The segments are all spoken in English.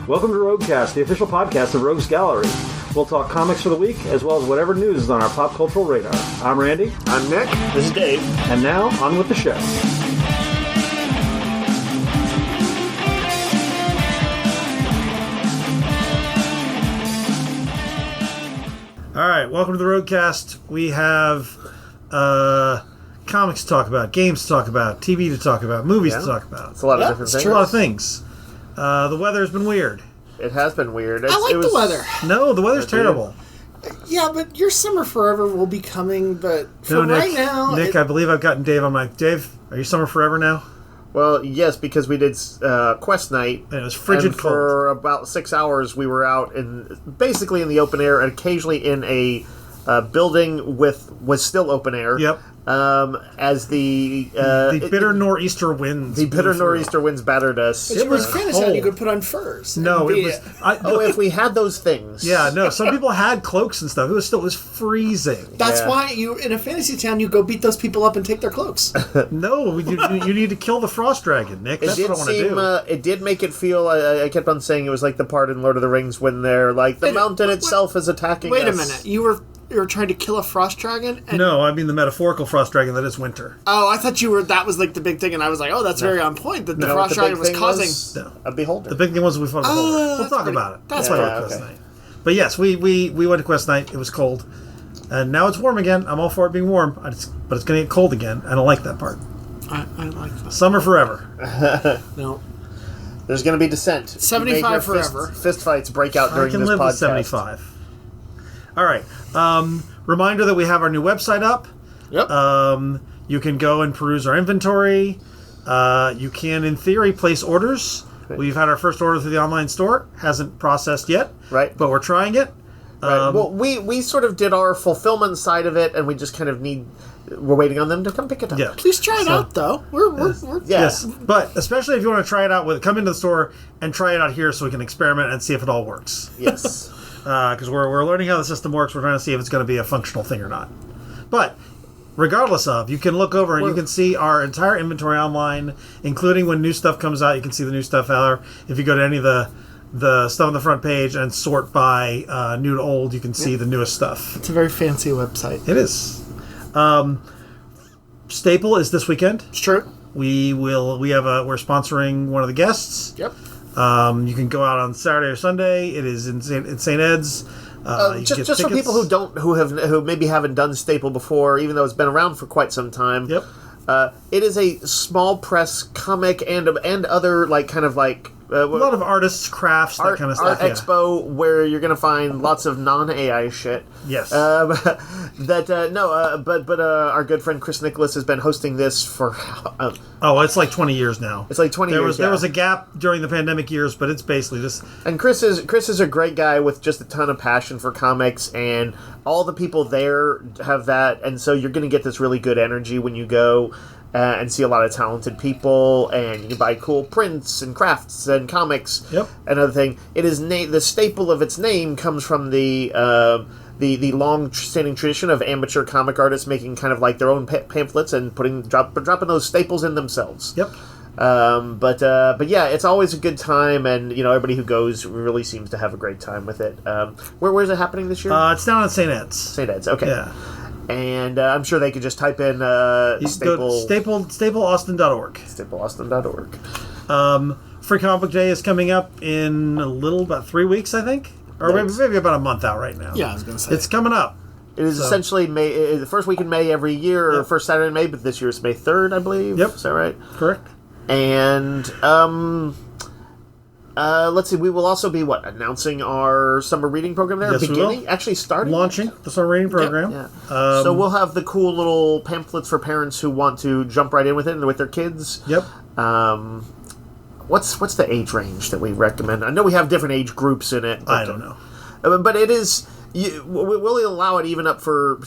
Welcome to Roguecast, the official podcast of Rogues Gallery. We'll talk comics for the week, as well as whatever news is on our pop cultural radar. I'm Randy. I'm Nick. This is Dave. And now, on with the show. All right, welcome to the Roguecast. We have comics to talk about, games to talk about, TV to talk about, movies to talk about. It's a lot of different things. A lot of things. The weather's been weird. It has been weird. I like the weather. No, the weather's terrible. Yeah, but your summer forever will be coming, but for Nick, right now... Nick, I believe I've gotten Dave on my... Dave, are you summer forever now? Well, yes, because we did Quest Night. And it was frigid and for about 6 hours, we were out basically in the open air, and occasionally in a building was still open air. Yep. As the bitter nor'easter winds. The bitter nor'easter winds battered us. But you were in Fantasyland, you could put on furs. No, it was... if we had those things. Yeah, no, some people had cloaks and stuff. It was freezing. That's why in a fantasy town, you go beat those people up and take their cloaks. No, you need to kill the frost dragon, Nick. That's what I want to do. It did make it feel, I kept on saying it was like the part in Lord of the Rings when they're like, the mountain itself is attacking us. Wait a minute, you were trying to kill a frost dragon? No, I mean the metaphorical frost dragon that is winter. Oh, I thought that was like the big thing, and I was like, oh, that's very on point, that the frost dragon was causing... a beholder. The big thing was we fought a beholder. We'll talk about it. That's why Quest Night. But yes, we went to Quest Night. It was cold. And now it's warm again. I'm all for it being warm, but it's going to get cold again. I don't like that part. I like that. Summer forever. No. There's going to be dissent. 75 forever. Fist fights break out during this podcast. I can live with 75. All right. Reminder that we have our new website up. Yep. You can go and peruse our inventory. You can, in theory, place orders. Okay. We've had our first order through the online store. Hasn't processed yet. Right. But we're trying it. Right. Well, we sort of did our fulfillment side of it, and we just kind of we're waiting on them to come pick it up. Yeah. Please try it out, though. We're Yes. But especially if you want to try it out, come into the store and try it out here so we can experiment and see if it all works. Yes. Because we're learning how the system works. We're trying to see if it's going to be a functional thing or not. But regardless of, you can look over and you can see our entire inventory online, including when new stuff comes out. You can see the new stuff out there. If you go to any of the stuff on the front page and sort by new to old, you can see the newest stuff. It's a very fancy website. It is. Staple is this weekend. It's true. We're sponsoring one of the guests. Yep. You can go out on Saturday or Sunday. It is in St. Ed's. Just for people who maybe haven't done Staple before, even though it's been around for quite some time. Yep. It is a small press comic and other a lot of artists, crafts, that kind of stuff. Art expo where you're going to find lots of non-AI shit. Yes. But our good friend Chris Nicholas has been hosting this for... it's like 20 years now. It's like 20 years. There was a gap during the pandemic years, but it's basically this. And Chris is a great guy with just a ton of passion for comics, and all the people there have that, and so you're going to get this really good energy when you go. And see a lot of talented people, and you can buy cool prints and crafts and comics. Yep. Another thing, it is the staple of its name comes from the long-standing tradition of amateur comic artists making kind of like their own pamphlets and dropping those staples in themselves. Yep. But yeah, it's always a good time, and everybody who goes really seems to have a great time with it. Where's it happening this year? It's down at St. Ed's. St. Ed's. Okay. Yeah. And I'm sure they could just type in stapleaustin.org. Stapleaustin.org. Free Comic Book Day is coming up in about 3 weeks, I think, or maybe about a month out right now. Yeah, I was going to say it's coming up. It is essentially May, the first week in May every year, or first Saturday in May, but this year it's May 3rd, I believe. Yep, is that right? Correct. And let's see. We will also be announcing our summer reading program there. Yes, beginning, actually starting, launching the summer reading program. Yeah. So we'll have the cool little pamphlets for parents who want to jump right in with it with their kids. Yep. What's the age range that we recommend? I know we have different age groups in it. I don't know, but it is. We'll allow it even up for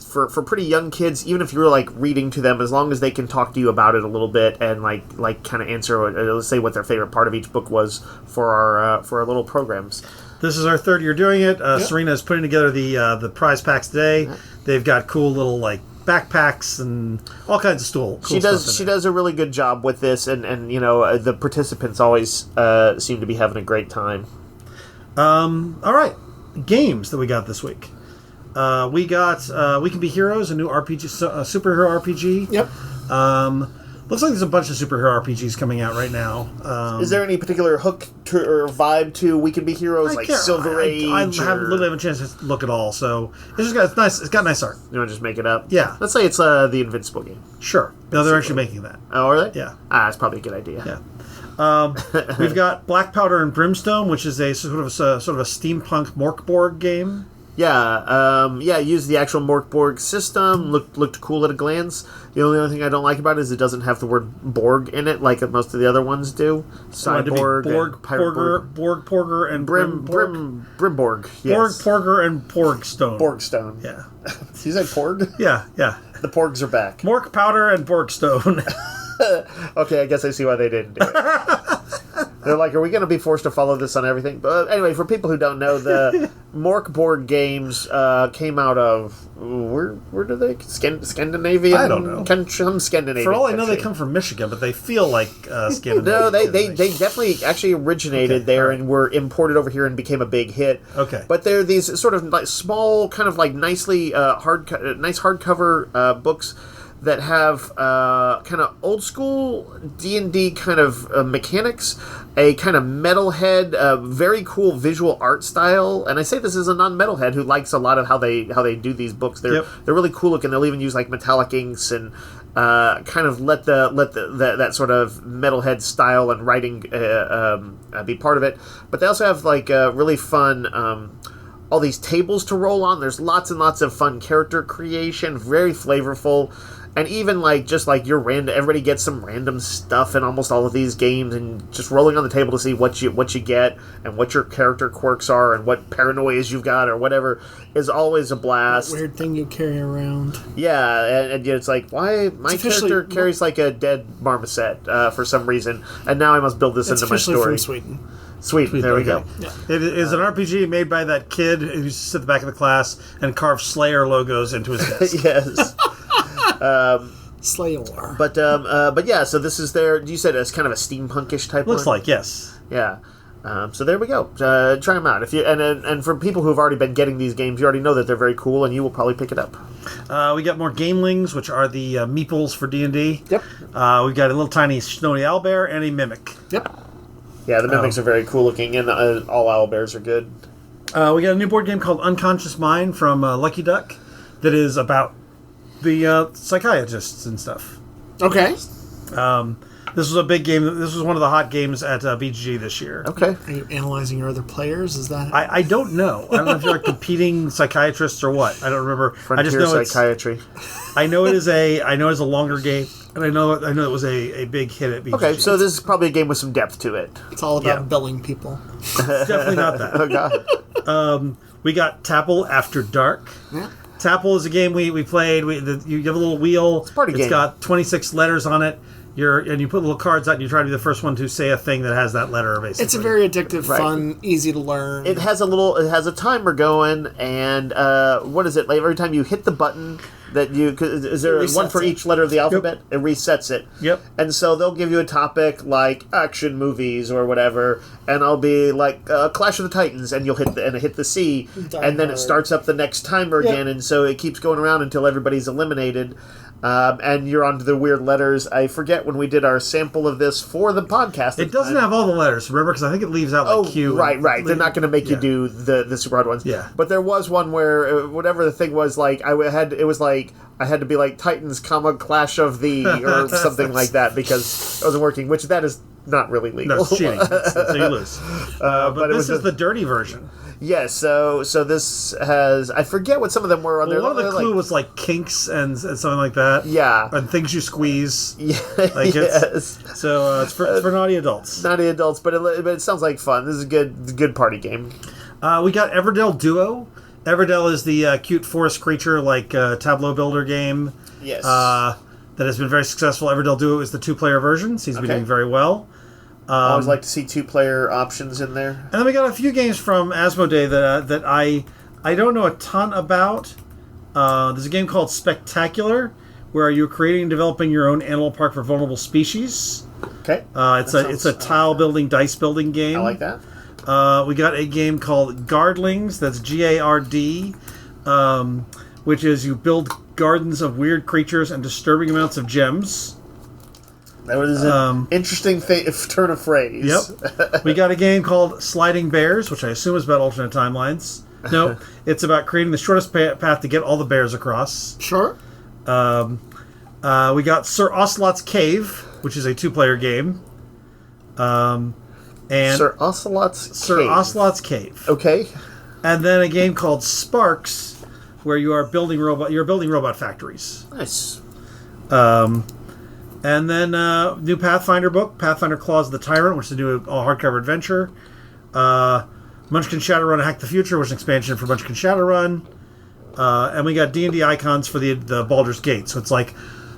pretty young kids, even if you're reading to them, as long as they can talk to you about it a little bit and kind of answer, let's say, what their favorite part of each book was for our little programs. This is our third year doing it. Serena is putting together the prize packs today. Yeah. They've got cool little backpacks and all kinds of cool she does a really good job with this, and the participants always seem to be having a great time. All right, games that we got this week. We got We Can Be Heroes, a new RPG, superhero RPG. Yep. Looks like there's a bunch of superhero RPGs coming out right now. Is there any particular hook or vibe to We Can Be Heroes, like Silver Age? I literally have a chance to look at all, so it's got nice art. You want to just make it up? Yeah. Let's say it's the Invincible game. Sure. No, they're actually making that. Oh, are they? Yeah. That's probably a good idea. Yeah. We've got Black Powder and Brimstone, which is a sort of a steampunk Morkborg game. Yeah, use the actual Morkborg system. Looked cool at a glance. The only other thing I don't like about it is it doesn't have the word Borg in it like most of the other ones do. Cyborg, Borg, Porger, and Brimborg. Yes. Borg, Porger, and Porgstone. Borgstone. Yeah. You said Porg? Yeah. The Porgs are back. Mork Powder and Borgstone. Okay, I guess I see why they didn't do it. They're like, are we going to be forced to follow this on everything? But anyway, for people who don't know, the Morkborg games came out of where do they? Scandinavian? I don't know. Some Scandinavian. For all I know, country. they come from Michigan, but they feel like Scandinavian. No, they definitely actually originated there and were imported over here and became a big hit. Okay. But they're these sort of like small, kind of like nicely nice hardcover books that have kind of old school D&D kind of mechanics, a kind of metalhead, very cool visual art style. And I say this as a non-metalhead who likes a lot of how they do these books. They're really cool looking. They'll even use like metallic inks and kind of let that sort of metalhead style and writing be part of it. But they also have like really fun. All these tables to roll on. There's lots and lots of fun character creation, very flavorful. And even everybody gets some random stuff in almost all of these games, and just rolling on the table to see what you get and what your character quirks are and what paranoias you've got or whatever is always a blast. That weird thing you carry around. Yeah, and it's like, why my character carries like a dead marmoset for some reason, and now I must build this into my story. From Sweden. Sweden, there we go. Yeah. It is an RPG made by that kid who used to sit at the back of the class and carve Slayer logos into his desk. Yes. Slayer. But yeah, so this is you said it's kind of a steampunkish type Looks one? like, yes. Yeah. So there we go. Try them out. If you and for people who've already been getting these games, you already know that they're very cool, and you will probably pick it up. We got more Gamelings, which are the meeples for D&D. Yep. We got a little tiny snowy owlbear and a mimic. Yep. Yeah, the mimics are very cool looking, and all owlbears are good. We got a new board game called Unconscious Mind from Lucky Duck that is about the psychiatrists and stuff. Okay. This was a big game. This was one of the hot games at BGG this year. Okay. Are you analyzing your other players? Is that? I don't know. I don't know if you're like competing psychiatrists or what. I don't remember. Frontier I just know psychiatry. I know it is a longer game, and I know it was a big hit at BGG. Okay, so this is probably a game with some depth to it. It's all about billing people. It's definitely not that. Oh God. We got Tapple After Dark. Yeah. Tapple is a game we played. You have a little wheel. It's a party game. It's got 26 letters on it. And you put little cards out, and you try to be the first one to say a thing that has that letter, basically. It's a very addictive, fun, easy to learn. It has a timer going, and what is it? Like every time you hit the button that is there one for each letter of the alphabet? Yep. It resets it. Yep. And so they'll give you a topic like action movies or whatever, and I'll be like Clash of the Titans, and you'll hit the C, and then it starts up the next timer again, and so it keeps going around until everybody's eliminated. And you're on to the weird letters. I forget when we did our sample of this for the podcast. It doesn't have all the letters, remember? Because I think it leaves out like Q. Right. They're not going to make you do the super hard ones. Yeah. But there was one where whatever the thing was, like I had to be like Titans, Clash of the or something like that because it wasn't working. Which that is not really legal. No, it's cheating. So you lose. But this is the dirty version. Yes, so this has... I forget what some of them were on there. One of the clue was like kinks and something like that. Yeah. And things you squeeze. Yeah, yes. So it's for naughty adults. Naughty adults, but it sounds like fun. This is a good party game. We got Everdell Duo. Everdell is the cute forest creature like tableau builder game. Yes. That has been very successful. Everdell Duo is the 2-player version. Seems to be doing very well. I always like to see 2-player options in there. And then we got a few games from Asmodee that I don't know a ton about. There's a game called Spectacular, where you're creating and developing your own animal park for vulnerable species. Okay. It's a tile building, dice building game. I like that. We got a game called Gardlings. That's Gard, which is you build gardens of weird creatures and disturbing amounts of gems. That was an interesting turn of phrase. Yep. We got a game called Sliding Bears, which I assume is about alternate timelines. No, it's about creating the shortest path to get all the bears across. Sure. We got Sir Ocelot's Cave, which is a 2-player game. And Sir Ocelot's Cave. Okay. And then a game called Sparks, where you are building robot factories. Nice. And then new Pathfinder book, Pathfinder Claws of the Tyrant, which is a new hardcover adventure. Munchkin Shadowrun Hack the Future, which is an expansion for Munchkin Shadowrun. And we got D&D icons for the Baldur's Gate. So it's like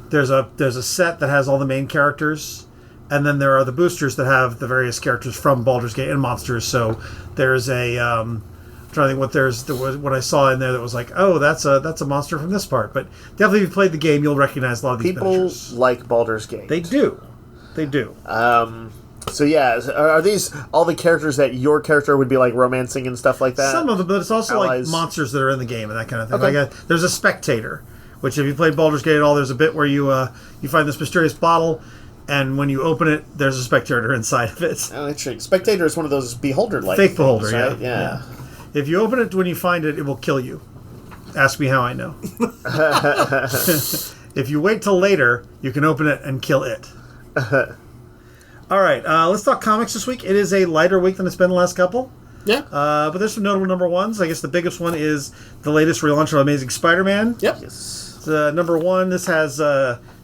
there's a set that has all the main characters, and then there are the boosters that have the various characters from Baldur's Gate and monsters. So there's a I'm trying to think what I saw in there that was like, oh, that's a monster from this part. But definitely, if you played the game, you'll recognize a lot of these miniatures. People like Baldur's Gate. They do. So yeah, are these all the characters that your character would be like romancing and stuff like that? Some of them, but it's also Allies. like monsters that are in the game and that kind of thing. Okay. Like there's a spectator, which if you played Baldur's Gate at all, there's a bit where you find this mysterious bottle, and when you open it, there's a spectator inside of it. Oh, interesting. Spectator is one of those beholder-like fake things, beholder, right? Yeah. If you open it when you find it, it will kill you. Ask me how I know. If you wait till later, you can open it and kill it. All right, let's talk comics this week. It is a lighter week than it's been the last couple. Yeah. But there's some notable number ones. I guess the biggest one is the latest relaunch of Amazing Spider-Man. Yep. Yes. Number one, this has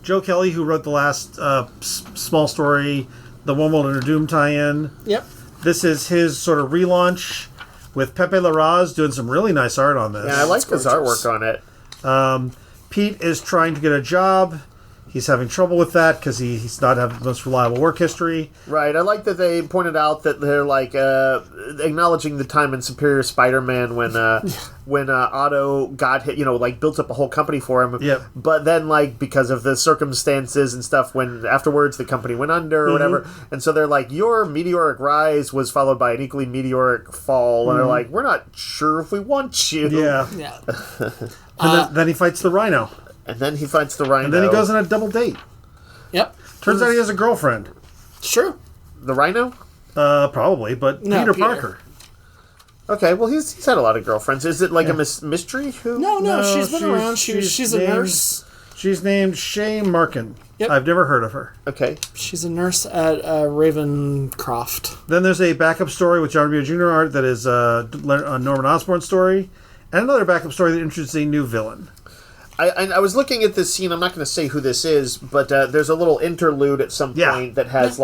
Joe Kelly, who wrote the last small story, the One World Under Doom tie-in. Yep. This is his sort of relaunch with Pepe Larraz doing some really nice art on this. Yeah, I like his artwork on it. Pete is trying to get a job. He's having trouble with that because he's not having the most reliable work history. Right. I like that they pointed out that they're like acknowledging the time in Superior Spider-Man when Otto got hit, built up a whole company for him. Yep. But then, because of the circumstances and stuff, when afterwards the company went under or whatever, and so they're like, your meteoric rise was followed by an equally meteoric fall, and they're like, we're not sure if we want you. Yeah. Yeah. And then he fights the Rhino. And then he fights the Rhino. And then he goes on a double date. Yep. Turns out he has a girlfriend. Sure. The Rhino? Probably, but No, Peter Peter. Parker. Okay, well, he's had a lot of girlfriends. Is it like a mystery? Who? No, she's been around. She's a nurse. She's named Shay Markin. Yep. I've never heard of her. Okay. She's a nurse at Ravencroft. Then there's a backup story with John Romita Jr. art that is a Norman Osborn story. And another backup story that introduces a new villain. I was looking at this scene. I'm not going to say who this is, but there's a little interlude at some point that has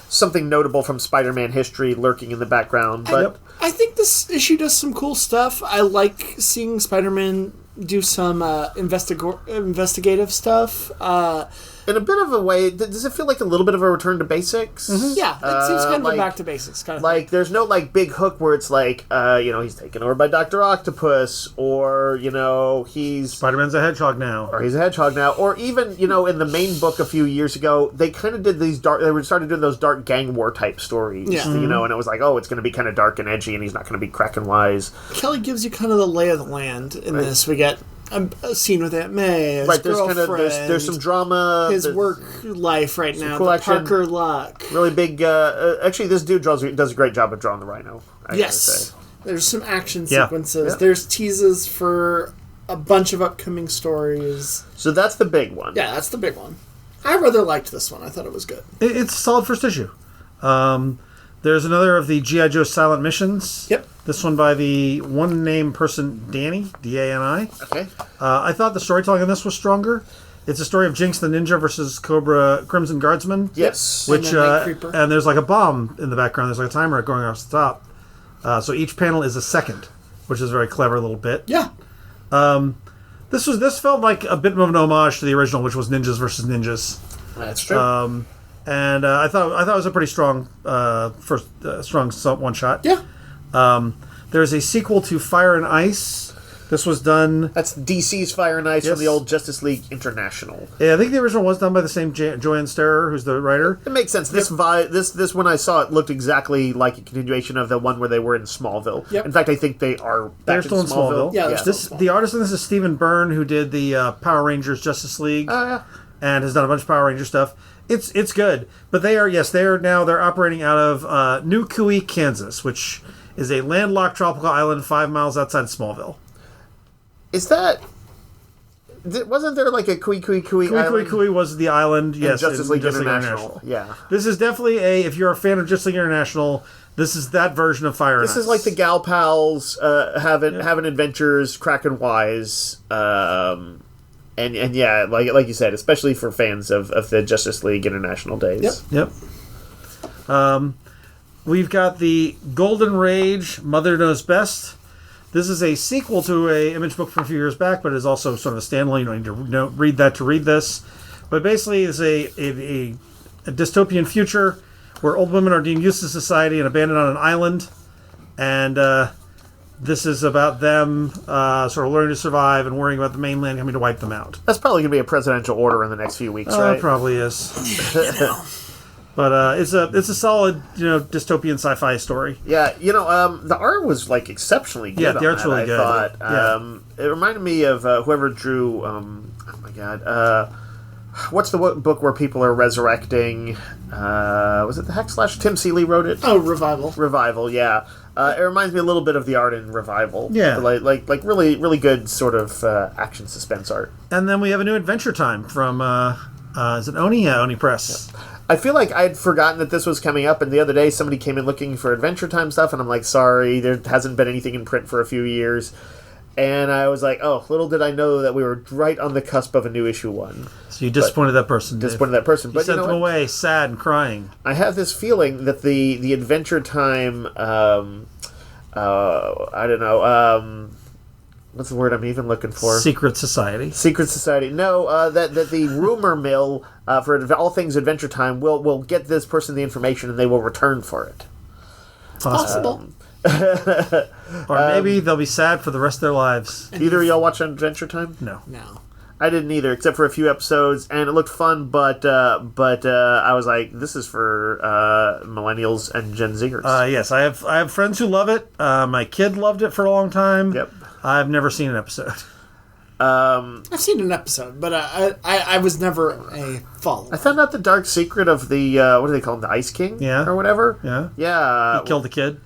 something notable from Spider-Man history lurking in the background. But I think this issue does some cool stuff. I like seeing Spider-Man do some investigative stuff. in a bit of a way, does it feel like a little bit of a return to basics? Mm-hmm. Yeah, it seems kind of a back to basics kind of like thing. There's no big hook where it's like he's taken over by Dr. Octopus, or he's Spider-Man's a hedgehog now, or he's a hedgehog now, or even in the main book a few years ago they kind of did these they started doing those dark gang war type stories, and it was like, it's going to be kind of dark and edgy, and he's not going to be cracking wise. Kelly gives you kind of the lay of the land in this. We get a scene with Aunt May, his girlfriend, there's some drama, his work life right now, cool the action, Parker luck. Really big. Actually, this dude does a great job of drawing the Rhino. I gotta say. There's some action sequences. Yeah. There's teases for a bunch of upcoming stories. So that's the big one. Yeah, that's the big one. I rather liked this one. I thought it was good. It's a solid first issue. There's another of the G.I. Joe silent missions. Yep. This one by the one-name person, Danny, D-A-N-I. Okay. I thought the storytelling in this was stronger. It's a story of Jinx the Ninja versus Cobra Crimson Guardsman. Yes. Which and there's like a bomb in the background. There's like a timer going off the top. So each panel is a second, which is a very clever little bit. Yeah. This felt like a bit of an homage to the original, which was Ninjas versus Ninjas. That's true. And I thought it was a pretty strong strong one shot. Yeah. There's a sequel to Fire and Ice, This was done... That's DC's Fire and Ice Yes. from the old Justice League International. Yeah, I think the original was done by the same Joanne Starrer, who's the writer. It makes sense. This when I saw it looked exactly like a continuation of the one where they were in Smallville. Yep. In fact, I think they are back They're still in Smallville. Yeah, they're still This, in Smallville. the artist in this is Stephen Byrne, who did the Power Rangers Justice League. Oh, yeah. And has done a bunch of Power Ranger stuff. It's good. But they're operating out of New Kui, Kansas, which is a landlocked tropical island 5 miles outside of Smallville. Is that... Wasn't there like a Kui Kui island? Kui was the island, yes. Justice in League International. Yeah. This is definitely if you're a fan of Justice League International, this is that version of Fire and Ice. This is like the Gal Pals having adventures, cracking wise, and yeah, like you said, especially for fans of the Justice League International days. Yep. We've got the Golden Rage, Mother Knows Best. This is a sequel to a image book from a few years back, but is also sort of a standalone. You don't need to read that to read this. But basically, it's a dystopian future where old women are deemed useless to society and abandoned on an island. And this is about them sort of learning to survive and worrying about the mainland coming to wipe them out. That's probably going to be a presidential order in the next few weeks, right? It probably is. But it's a solid, dystopian sci-fi story. Yeah, the art was like exceptionally good. Yeah, the art's really good. I thought. It reminded me of whoever drew. Oh my god, what's the book where people are resurrecting? Was it the Hack Slash? Tim Seeley wrote it. Oh, Revival. Revival, yeah. It reminds me a little bit of the art in Revival. Yeah, like really really good sort of action suspense art. And then we have a new Adventure Time from is it Oni? Yeah, Oni Press. Yeah. I feel like I'd forgotten that this was coming up, and the other day somebody came in looking for Adventure Time stuff, and I'm like, sorry, there hasn't been anything in print for a few years. And I was like, oh, little did I know that we were right on the cusp of a new issue 1. So you disappointed that person, Dave. Disappointed that person. But you sent them away sad and crying. I have this feeling that the Adventure Time, I don't know, what's the word I'm even looking for? Secret Society. Secret Society. No, that the rumor mill for all things Adventure Time will get this person the information and they will return for it. Possible. Or maybe they'll be sad for the rest of their lives. Either of y'all watch Adventure Time? No. I didn't either, except for a few episodes, and it looked fun, but I was like, this is for millennials and Gen Zers. Yes, I have friends who love it. My kid loved it for a long time. Yep. I've never seen an episode. I've seen an episode, but I was never a follower. I found out the dark secret of the, what do they call him, the Ice King? Yeah. Or whatever? Yeah. Yeah. He killed the kid.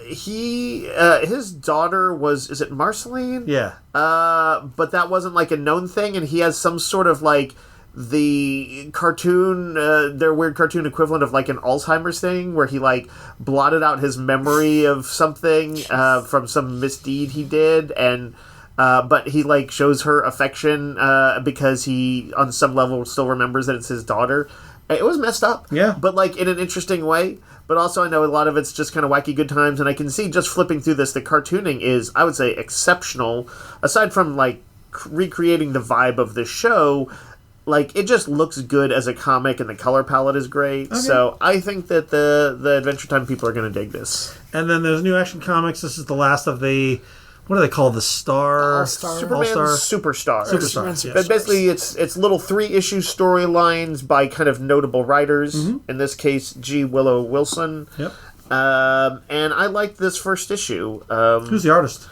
His daughter was, is it Marceline? Yeah. But that wasn't like a known thing, and he has some sort of like the cartoon, their weird cartoon equivalent of like an Alzheimer's thing, where he like blotted out his memory of something from some misdeed he did, and but he like shows her affection because he on some level still remembers that it's his daughter. It was messed up, yeah, but like in an interesting way. But also I know a lot of it's just kind of wacky good times, and I can see just flipping through this, the cartooning is, I would say, exceptional. Aside from like recreating the vibe of the show, like it just looks good as a comic, and the color palette is great. Okay. So I think that the Adventure Time people are going to dig this. And then there's new Action Comics. This is the last of the, what do they call the Star? Superman Superstar. Superstar. But basically, it's little 3-issue storylines by kind of notable writers. Mm-hmm. In this case, G. Willow Wilson. Yep. And I liked this first issue. Who's the artist?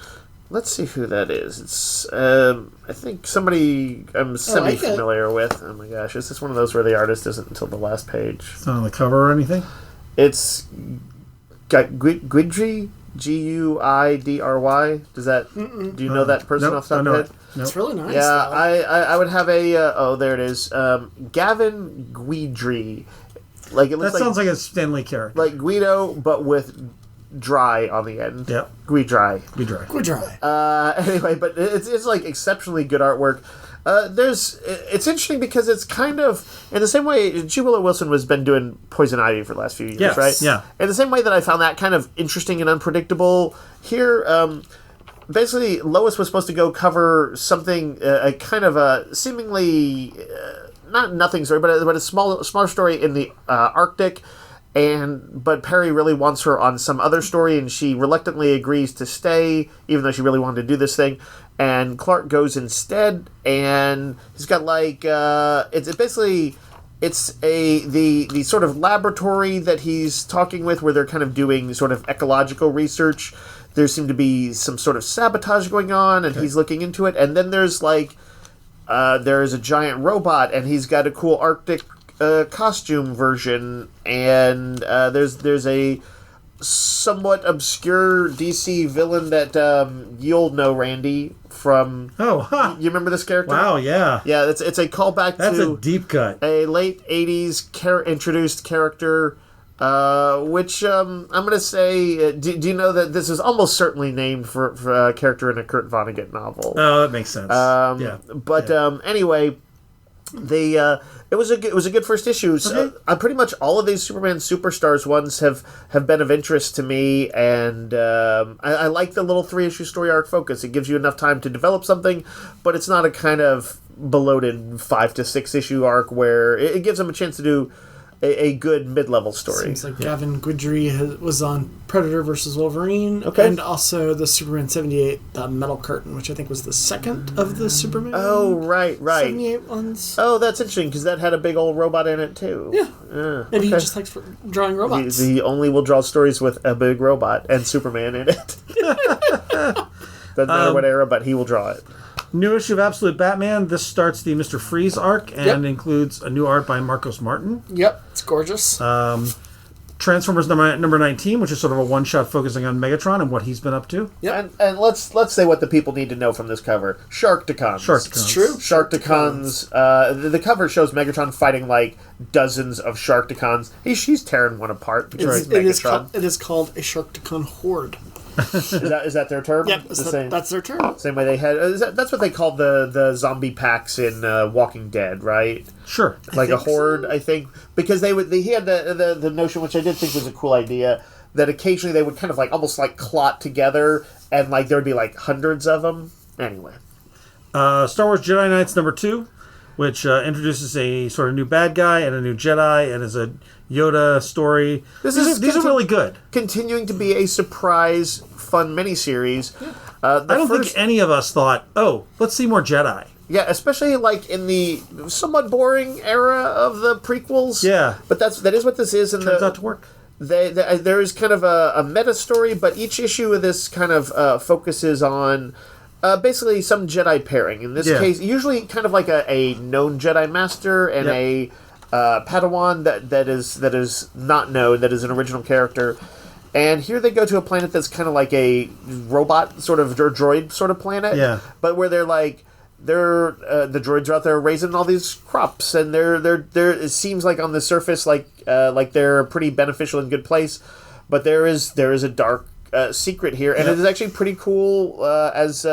Let's see who that is. It's I think somebody I'm semi-familiar with. Oh my gosh, is this one of those where the artist isn't until the last page? It's not on the cover or anything? It's got Guidry. Guidry. Does that? Do you know that person off the top of your head? Nope. It's really nice. Yeah, I would have a. Oh, there it is. Gavin Guidry. Like it looks that sounds like a Stan Lee character. Like Guido, but with dry on the end. Yep. Guidry. Anyway, but it's like exceptionally good artwork. It's interesting because it's kind of in the same way G. Willow Wilson has been doing Poison Ivy for the last few years, right? Yeah. In the same way that I found that kind of interesting and unpredictable. Here, basically, Lois was supposed to go cover something, a kind of a seemingly not nothing story, but a smaller story in the Arctic. But Perry really wants her on some other story, and she reluctantly agrees to stay, even though she really wanted to do this thing. And Clark goes instead, and he's got like it's basically the sort of laboratory that he's talking with, where they're kind of doing sort of ecological research. There seemed to be some sort of sabotage going on, and he's looking into it. And then there's like there is a giant robot, and he's got a cool Arctic costume version, and there's a somewhat obscure DC villain that you'll know, Randy, from... Oh, huh. You remember this character? Wow, yeah. Yeah, it's a callback That's to... a deep cut. A late 80s introduced character, which I'm going to say... do you know that this is almost certainly named for a character in a Kurt Vonnegut novel? Oh, that makes sense. Yeah. But anyway... It was a good first issue. So, pretty much all of these Superman Superstars ones have been of interest to me, and I like the little 3-issue story arc focus. It gives you enough time to develop something, but it's not a kind of bloated 5 to 6 issue arc where it gives them a chance to do a good mid-level story. Seems like Gavin Guidry was on Predator versus Wolverine, Okay. and also the Superman 78 Metal Curtain, which I think was the second of the Superman. Oh, right. 78 ones. Oh, that's interesting, because that had a big old robot in it, too. Yeah. Maybe he just likes drawing robots. He only will draw stories with a big robot and Superman in it. Doesn't matter what era, but he will draw it. New issue of Absolute Batman. This starts the Mr. Freeze arc and includes a new art by Marcos Martin. Yep, it's gorgeous. Transformers number 19, which is sort of a one-shot focusing on Megatron and what he's been up to. Yep. And let's say what the people need to know from this cover. Sharkticons. It's true. Sharkticons. The cover shows Megatron fighting like dozens of Sharkticons. He's tearing one apart because It is called a Sharkticon horde. Is that their term? Yep, that's their term. Same way they had. That's what they called the zombie packs in Walking Dead, right? Sure. Like a horde, I think, because he had the notion, which I did think was a cool idea, that occasionally they would kind of like almost like clot together, and like there would be like hundreds of them. Anyway, Star Wars Jedi Knights number 2, which introduces a sort of new bad guy and a new Jedi, and is a Yoda story. These are really good. Continuing to be a surprise, fun miniseries. I don't think any of us thought, oh, let's see more Jedi. Yeah, especially like in the somewhat boring era of the prequels. Yeah, but that is what this is. And turns out to work. There is kind of a meta story, but each issue of this kind of focuses on basically some Jedi pairing. In this case, usually kind of like a known Jedi Master and a Padawan that is not known, that is an original character. And here they go to a planet that's kind of like a robot sort of or droid sort of planet. Yeah. But where the droids are out there raising all these crops, and they're it seems like on the surface like they're a pretty beneficial and good place, but there is a dark secret here, and it is actually pretty cool as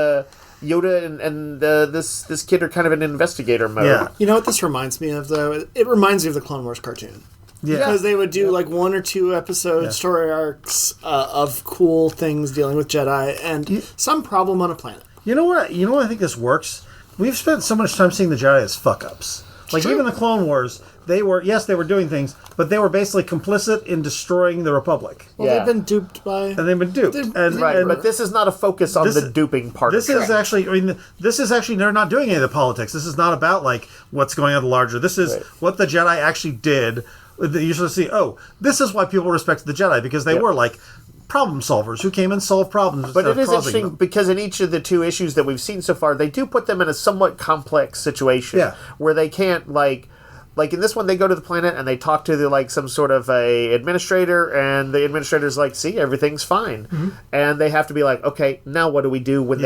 Yoda and this kid are kind of an investigator mode. Yeah. You know what this reminds me of, though? It reminds me of the Clone Wars cartoon. Yeah. Because they would do like 1 or 2 episode story arcs of cool things dealing with Jedi and some problem on a planet. You know what I think this works? We've spent so much time seeing the Jedi as fuck-ups. Like, even the Clone Wars, they were doing things, but they were basically complicit in destroying the Republic. Well, they've been duped by... And they've been duped. But this is not a focus on the duping part. This is actually, they're not doing any of the politics. This is not about, like, what's going on the larger. This is what the Jedi actually did. You usually see, this is why people respect the Jedi, because they were, like, problem solvers who came and solved problems. But it is interesting because in each of the 2 issues that we've seen so far, they do put them in a somewhat complex situation where they can't like in this one they go to the planet and they talk to some sort of a administrator, and the administrator's like, see, everything's fine. And they have to be like, okay, now what do we do when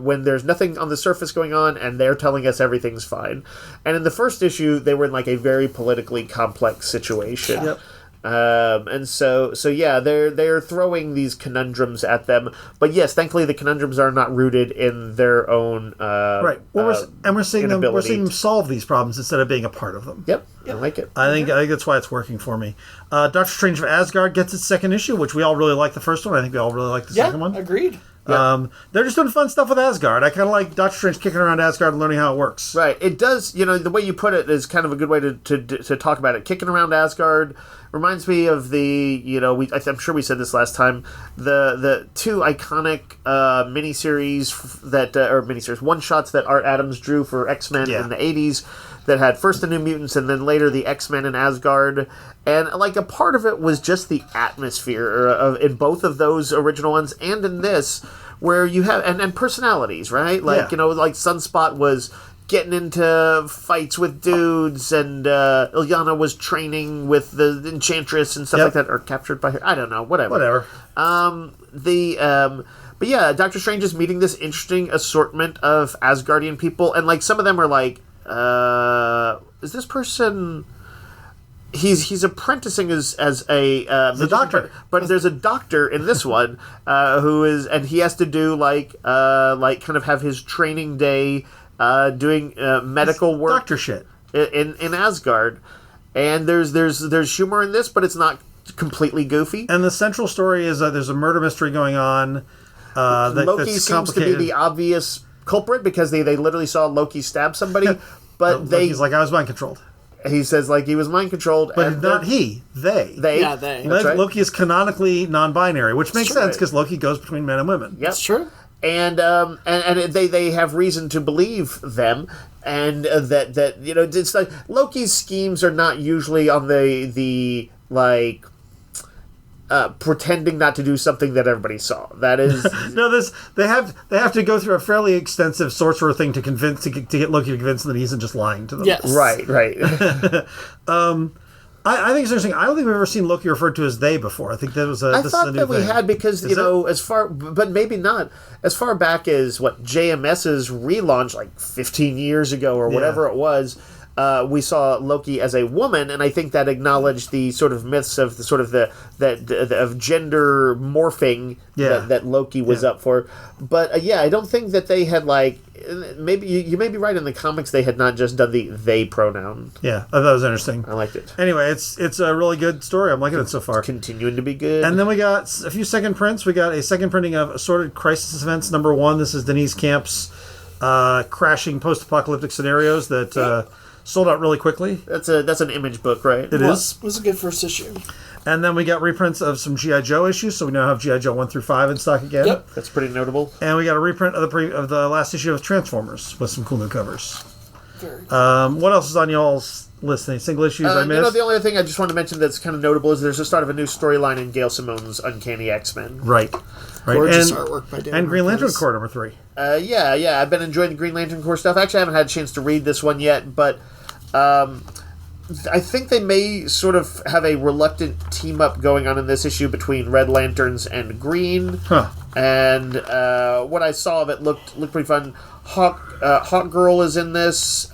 when there's nothing on the surface going on and they're telling us everything's fine. And in the first issue they were in like a very politically complex situation. And so they're throwing these conundrums at them, but yes, thankfully the conundrums are not rooted in their own we're seeing them solve these problems instead of being a part of them. I like it. I think that's why it's working for me. Doctor Strange of Asgard gets its 2nd issue, which we all really like the first one. I think we all really like the second one. Agreed. They're just doing fun stuff with Asgard. I kind of like Doctor Strange kicking around Asgard and learning how it works. Right. It does, the way you put it is kind of a good way to talk about it. Kicking around Asgard, reminds me of I'm sure we said this last time, the two iconic miniseries one-shots that Art Adams drew for X-Men in the 80s that had first the New Mutants and then later the X-Men in Asgard. And like a part of it was just the atmosphere in both of those original ones and in this, where you have and personalities, right? Like like Sunspot was getting into fights with dudes, and Illyana was training with the Enchantress and stuff like that, or captured by her. I don't know, whatever. But yeah, Doctor Strange is meeting this interesting assortment of Asgardian people, and like some of them are like, is this person? He's apprenticing as a doctor, but there's a doctor in this one who is, and he has to do like kind of have his training day doing medical work, doctor shit in Asgard, and there's humor in this, but it's not completely goofy. And the central story is there's a murder mystery going on. Loki that's seems to be the obvious culprit because they literally saw Loki stab somebody, but Loki's like, I was mind controlled. He says like he was mind controlled, but not he. They. Yeah, they. Right. Loki is canonically non-binary, which makes sense because Loki goes between men and women. Yep. That's true. And they have reason to believe them, and that it's like Loki's schemes are not usually on the like pretending not to do something that everybody saw. That is no. They have to go through a fairly extensive sorcerer thing to get Loki to convince them that he isn't just lying to them. Yes. Right. I think it's interesting. I don't think we've ever seen Loki referred to as they before. I think that was I thought that we had because but maybe not as far back as what JMS's relaunch like 15 years ago or whatever it was. We saw Loki as a woman, and I think that acknowledged the sort of myths of the sort of of gender morphing that Loki was up for. But I don't think that they had like maybe you may be right in the comics they had not just done the they pronoun. Yeah, I thought it was interesting. I liked it. Anyway, it's a really good story. I'm liking it so far. Continuing to be good. And then we got a few second prints. We got a second printing of Assorted Crisis Events #1. This is Denise Camp's crashing post-apocalyptic scenarios that sold out really quickly. That's an Image book, right? It is. It was a good first issue. And then we got reprints of some G.I. Joe issues, so we now have G.I. Joe 1 through 5 in stock again. Yep. That's pretty notable. And we got a reprint of the last issue of Transformers with some cool new covers. Very cool. What else is on y'all's list? Any single issues I missed? The only other thing I just want to mention that's kind of notable is there's the start of a new storyline in Gail Simone's Uncanny X-Men. Right. Gorgeous artwork by Dan and Green Lantern Marquez. Corps #3. Yeah. I've been enjoying the Green Lantern Corps stuff. Actually, I haven't had a chance to read this one yet, but I think they may sort of have a reluctant team-up going on in this issue between Red Lanterns and Green. Huh. And what I saw of it looked pretty fun. Hawk Girl is in this,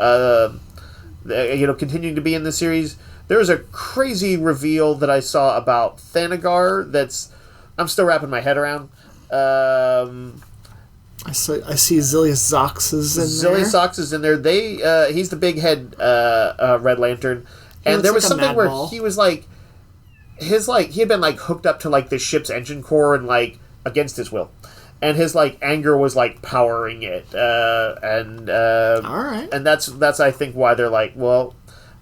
continuing to be in the series. There's a crazy reveal that I saw about Thanagar that's I'm still wrapping my head around. I see Zilius Zox is in there. Zilius Zox is in there. He's the big head Red Lantern, and there was like a something where Madball. he was like, he had been like hooked up to like the ship's engine core and like against his will, and his like anger was like powering it, all right, and that's I think why they're like, well,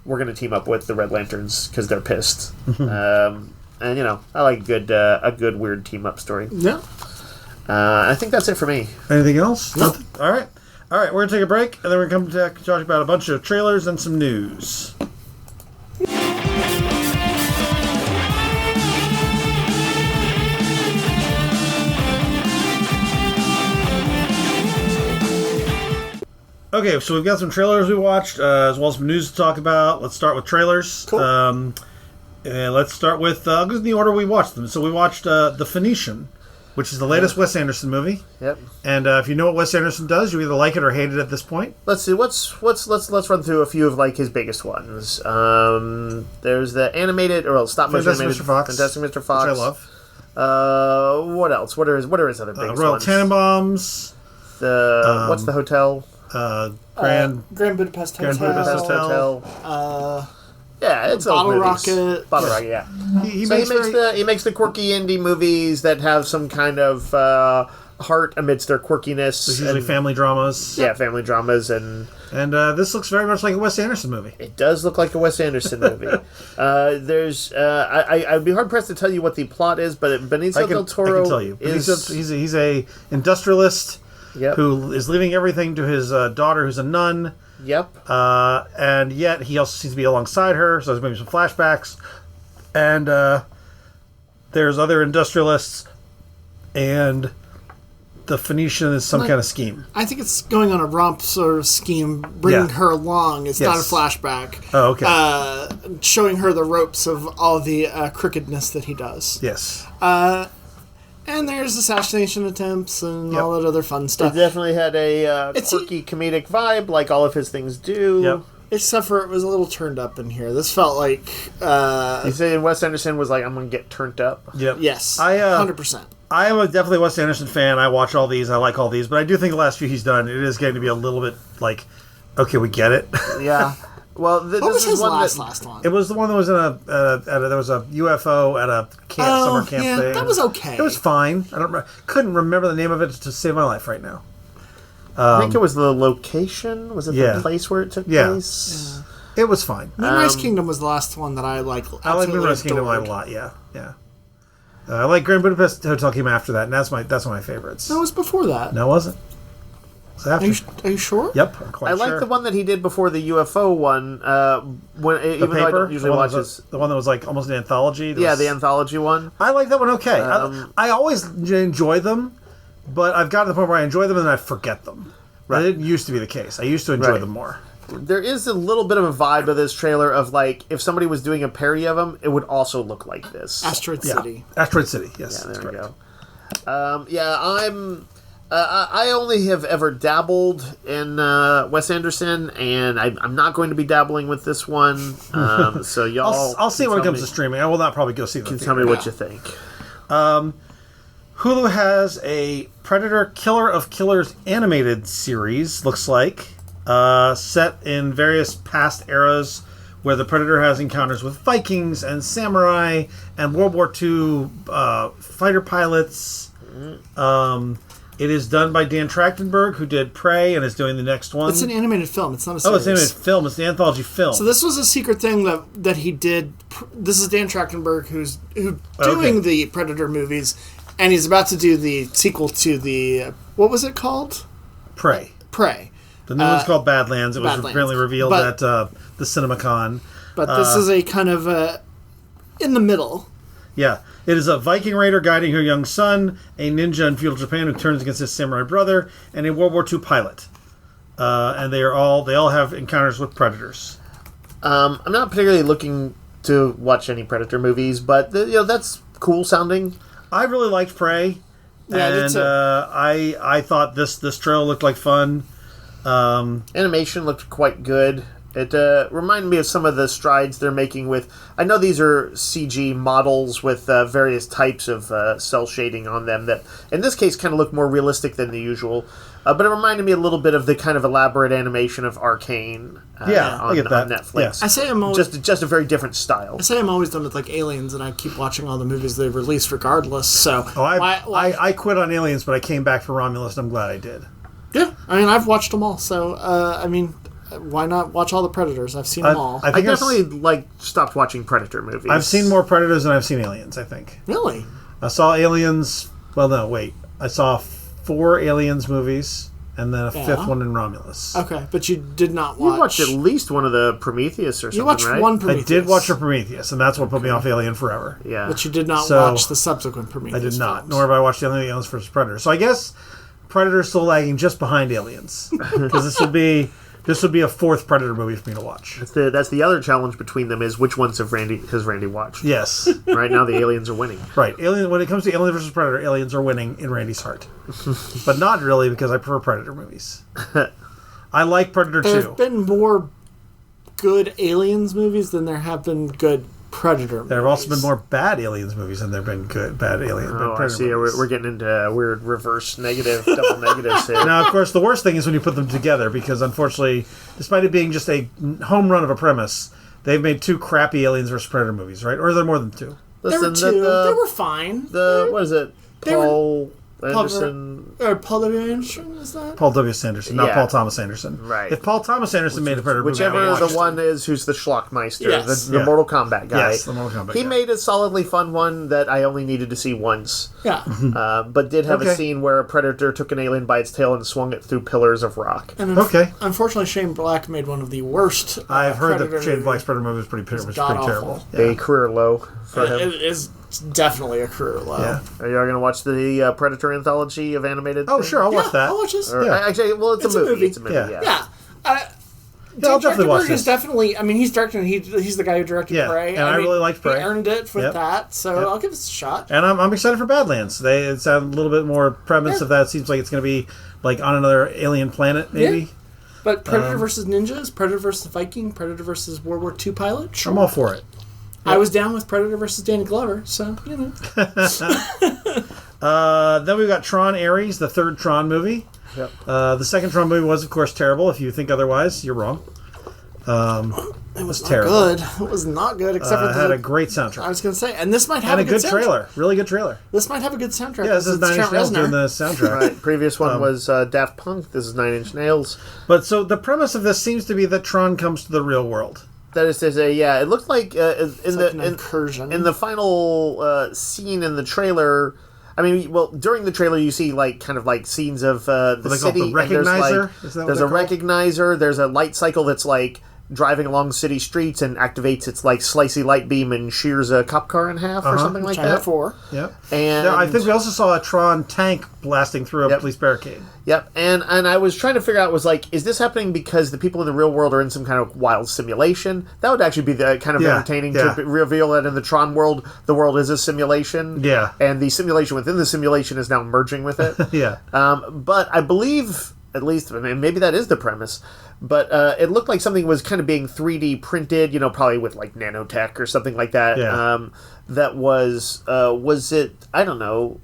we're gonna team up with the Red Lanterns because they're pissed, and I like a good weird team up story. Yeah. I think that's it for me. Anything else? No. All right, we're going to take a break, and then we're going to come to talk about a bunch of trailers and some news. Okay, so we've got some trailers we watched, as well as some news to talk about. Let's start with trailers. Cool. Let's start with, I'll go in the order we watched them. So we watched The Phoenician, which is the latest Wes Anderson movie. Yep. And if you know what Wes Anderson does, you either like it or hate it at this point. Let's see. Let's run through a few of like his biggest ones. There's the animated or stop motion animated Fantastic Mr. Fox, which I love. What else? What are his other biggest Royal ones? Tenenbaums. What's the hotel? Grand Budapest Grand Hotel. Budapest Hotel. Yeah, it's Bottle those Rocket. Bottle Rocket, yeah. He So makes he makes the quirky indie movies that have some kind of heart amidst their quirkiness. There's usually family dramas. Yeah, family dramas, and this looks very much like a Wes Anderson movie. it does look like a Wes Anderson movie. I'd be hard pressed to tell you what the plot is, but Benicio del Toro I can tell you. He's a industrialist who is leaving everything to his daughter, who's a nun. Yep. And yet he also seems to be alongside her, so there's maybe some flashbacks. And there's other industrialists, and the Phoenician is some kind of scheme. I think it's going on a romp sort of scheme, bringing her along. It's not a flashback. Oh, okay. Showing her the ropes of all the crookedness that he does. Yes. And there's assassination attempts and all that other fun stuff. It definitely had a quirky comedic vibe, like all of his things do. Yep. Except for it was a little turned up in here. This felt like... You say Wes Anderson was like, I'm going to get turned up? Yep. Yes. 100%. I am definitely a Wes Anderson fan. I watch all these. I like all these. But I do think the last few he's done, it is getting to be a little bit like, okay, we get it. Yeah. Well, what was his last one? It was the one that was in there was a UFO at a summer camp thing. That was okay. It was fine. Couldn't remember the name of it to save my life right now. I think it was the location. Was it the place where it took place? Yeah. It was fine. Moonrise Kingdom was the last one that I like. I like Moonrise Kingdom a lot. Yeah. I like Grand Budapest Hotel came after that, and that's one of my favorites. No, it was before that. No, it wasn't. Are you sure? Yep, I'm quite sure. I like the one that he did before the UFO one. Even though I don't usually watch the one that was like almost an anthology. The anthology one. I like that one. Okay, I always enjoy them, but I've gotten to the point where I enjoy them and then I forget them. Right. That didn't used to be the case. I used to enjoy them more. There is a little bit of a vibe of this trailer of like if somebody was doing a parody of them, it would also look like this. Asteroid City. Asteroid City. Yes. Yeah, there we go. I only have ever dabbled in Wes Anderson, and I'm not going to be dabbling with this one. So y'all, I'll see when it comes to streaming. I will not probably go see them. Tell me what you think. Hulu has a Predator Killer of Killers animated series. Looks like set in various past eras where the Predator has encounters with Vikings and samurai and World War II fighter pilots. It is done by Dan Trachtenberg, who did Prey and is doing the next one. It's an animated film. It's not a series. Oh, it's an animated film. It's the anthology film. So this was a secret thing that he did. This is Dan Trachtenberg, who's doing the Predator movies, and he's about to do the sequel to the... What was it called? Prey. The new one's called Badlands. It was apparently revealed at the CinemaCon. But this is a kind of in the middle. Yeah. It is a Viking raider guiding her young son, a ninja in feudal Japan who turns against his samurai brother, and a World War II pilot. And they all have encounters with predators. I'm not particularly looking to watch any Predator movies, but that's cool sounding. I really liked Prey, and I thought this trailer looked like fun. Animation looked quite good. It reminded me of some of the strides they're making with... I know these are CG models with various types of cell shading on them that, in this case, kind of look more realistic than the usual. But it reminded me a little bit of the kind of elaborate animation of Arcane I get that. on Netflix. Yeah. I say I'm always... Just a very different style. I say I'm always done with like Aliens, and I keep watching all the movies they release regardless, so... I quit on Aliens, but I came back for Romulus, and I'm glad I did. Yeah, I mean, I've watched them all, so, why not watch all the Predators? I've seen them all. I definitely stopped watching Predator movies. I've seen more Predators than I've seen Aliens, I think. Really? I saw Aliens... Well, no, wait. I saw 4 Aliens movies, and then a 5th one in Romulus. Okay, but you did not watch... You watched at least one of the Prometheus or something, You watched one Prometheus. I did watch a Prometheus, and that's what put me off Alien forever. Yeah. But you did not watch the subsequent Prometheus I did not, films. nor have I watched the Aliens vs. Predator. So I guess Predator's still lagging just behind Aliens, because this would be a 4th Predator movie for me to watch. That's the other challenge between them is which ones has Randy watched? Yes. Right now the aliens are winning. Right. When it comes to Alien vs. Predator, aliens are winning in Randy's heart. But not really, because I prefer Predator movies. I like Predator 2. There have been more good Aliens movies than there have been good Predator movies. There have also been more bad Aliens movies than there have been good, bad I see. We're getting into weird reverse negative, double negatives here. Now, of course, the worst thing is when you put them together, because unfortunately, despite it being just a home run of a premise, they've made 2 crappy Aliens vs. Predator movies, right? Or are there more than 2? There were 2. They were fine. What is it? Paul Anderson. Paul W. Anderson, is that? Paul W. Sanderson, not Yeah. Paul Thomas Anderson. Right. If Paul Thomas Anderson made a Predator movie, I would Whichever watch the it. one is who's the Schlockmeister, Yes. the Yeah. Mortal Kombat guy. Yes, the Mortal Kombat He guy. made a solidly fun one that I only needed to see once, Yeah. but did have Okay. a scene where a predator took an alien by its tail and swung it through pillars of rock. And Okay. Unfortunately, Shane Black made one of the worst. I've heard Predator that Shane movies. Black's Predator movie was pretty god-awful. terrible. A career low for him. It is definitely a career low. Yeah. Are y'all going to watch the Predator anthology of animated? Oh, things? sure, I'll watch that. I'll watch this. Or, Yeah. Actually, well, it's a movie. It's a movie. Yeah. Yeah. Yeah. Yeah, I'll definitely watch Trachtenberg this. is definitely. I mean, he's directing. He's the guy who directed Yeah, Prey. and I mean, really liked Prey. He earned it for Yep. that, so Yep. I'll give this a shot. And I'm excited for Badlands. It's a little bit more premise of that. It seems like it's going to be like on another alien planet, maybe. Yeah. But Predator versus Ninjas, Predator versus Viking, Predator versus World War II pilot. Sure. I'm all for it. I was down with Predator versus Danny Glover, so you know. Then we've got Tron Ares, the third Tron movie. Yep. The second Tron movie was, of course, terrible. If you think otherwise, you're wrong. It was not terrible. good. It was not good, except for It had the. a great I soundtrack. was going to say, and this might have And a good soundtrack. trailer. Really good trailer. This might have a good soundtrack. Yeah, this is It's Nine Inch Trent Nails Reznor. doing the soundtrack. Right. Previous one was Daft Punk. This is Nine Inch Nails. But so the premise of this seems to be that Tron comes to the real world. That is to say, yeah, it looked like It's like an incursion. in the final scene in the trailer. I mean, well, during the trailer, you see like kind of like scenes of the they call it city. the and there's, recognizer? like, Is that what there's they're a called? recognizer. There's a light cycle that's like driving along city streets and activates its like slicey light beam and shears a cop car in half or something like Which I have that. for. Yep. And I think we also saw a Tron tank blasting through a Yep. police barricade. Yep, and I was trying to figure out, was like, is this happening because the people in the real world are in some kind of wild simulation? That would actually be the kind of Yeah, entertaining yeah. to reveal that in the Tron world, the world is a simulation. Yeah. And the simulation within the simulation is now merging with it. Yeah. But I believe, at least, I mean, maybe that is the premise, but it looked like something was kind of being 3D printed, you know, probably with like nanotech or something like that. Yeah. That was it, I don't know,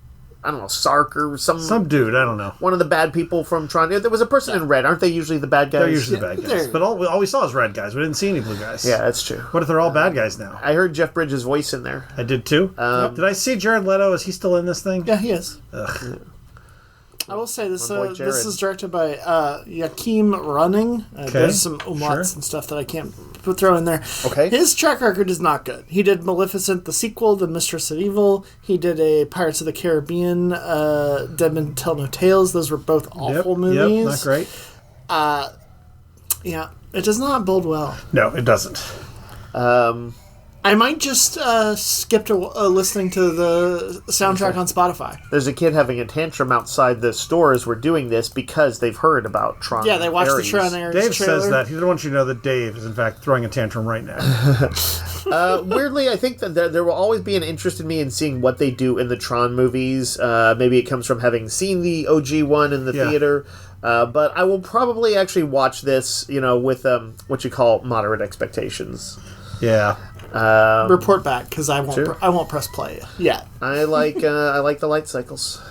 Sark or Some dude, I don't know. one of the bad people from Tron. There was a person in red. Aren't they usually the bad guys? They're usually the bad guys. they're- But all we saw was red guys. We didn't see any blue guys. Yeah, that's true. What if they're all bad guys now? I heard Jeff Bridges' voice in there. I did too. Did I see Jared Leto? Is he still in this thing? Yeah, he is. I will say this. My boy This Jared. is directed by Joachim Running. There's some umlauts sure. and stuff that I can't throw in there. Okay. His track record is not good. He did Maleficent, the sequel, The Mistress of Evil. He did a Pirates of the Caribbean, Dead Men Tell No Tales. Those were both awful movies. Yep, not great. Yeah, it does not bode well. No, it doesn't. I might just skip to listening to the soundtrack on Spotify. There's a kid having a tantrum outside the store as we're doing this because they've heard about Tron. Yeah, they watched Ares. the Tron Ares Dave trailer. says that. He didn't want you to know that Dave is, in fact, throwing a tantrum right now. Weirdly, I think that there will always be an interest in me in seeing what they do in the Tron movies. Maybe it comes from having seen the OG one in the Yeah. theater. But I will probably actually watch this, you know, with what you call moderate expectations. Yeah. Report back because I won't. Sure. I won't press play yet. I like the light cycles.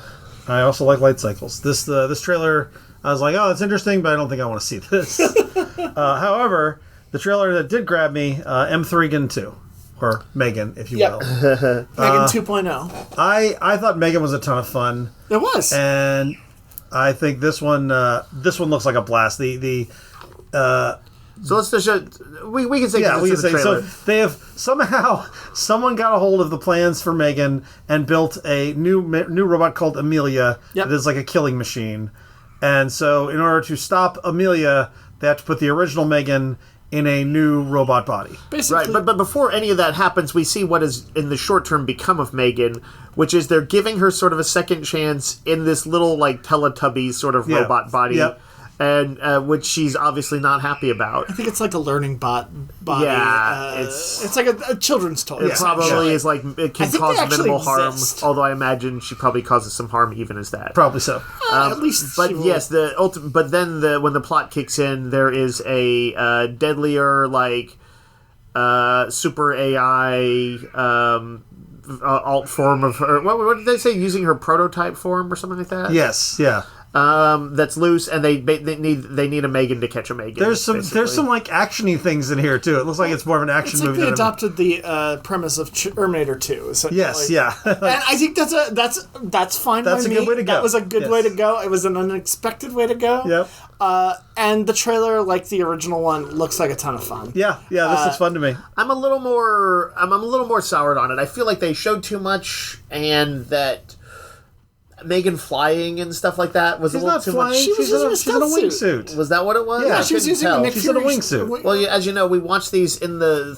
I also like light cycles. This trailer, I was like, oh, it's interesting, but I don't think I want to see this. However, the trailer that did grab me, M3gan 2. Or Megan, if you Yep. will. Megan 2.0. I thought Megan was a ton of fun. It was. And I think this one looks like a blast. So let's just show. We can say Yeah, we can the say trailer. so. They have someone got a hold of the plans for Megan and built a new robot called Amelia. Yep. That is like a killing machine. And so, in order to stop Amelia, they have to put the original Megan in a new robot body. Basically, Right, but before any of that happens, we see what has in the short term become of Megan, which is they're giving her sort of a second chance in this little like Teletubbies sort of Yeah. robot body, Yep. and which she's obviously not happy about. I think it's like a learning body. Yeah, it's like a children's toy. It probably is like it I can think cause they actually minimal harm, exist. although I imagine she probably causes some harm even as that. Probably so. At least, But she will- yes, but then when the plot kicks in, there is a deadlier like super AI alt form of her. What did they say? Using her prototype form or something like that. Yes, yeah. that's loose, and they need a Megan to catch a Megan. There's some like actiony things in here too. It looks like it's more of an action It's like movie. they adopted the premise of Terminator 2. Yes, yeah. And I think that's fine. That's by a good me. way to go. That was a good way to go. It was an unexpected way to go. Yep. And the trailer, like the original one, looks like a ton of fun. Yeah. This looks fun to me. I'm a little more soured on it. I feel like they showed too much, and that Megan flying and stuff like that was She's a little not too flying. much. She's in a wingsuit. Was that what it was? Yeah, I she was couldn't using tell. Nick She's in a Fury's- wingsuit. Well, as you know, we watched these in the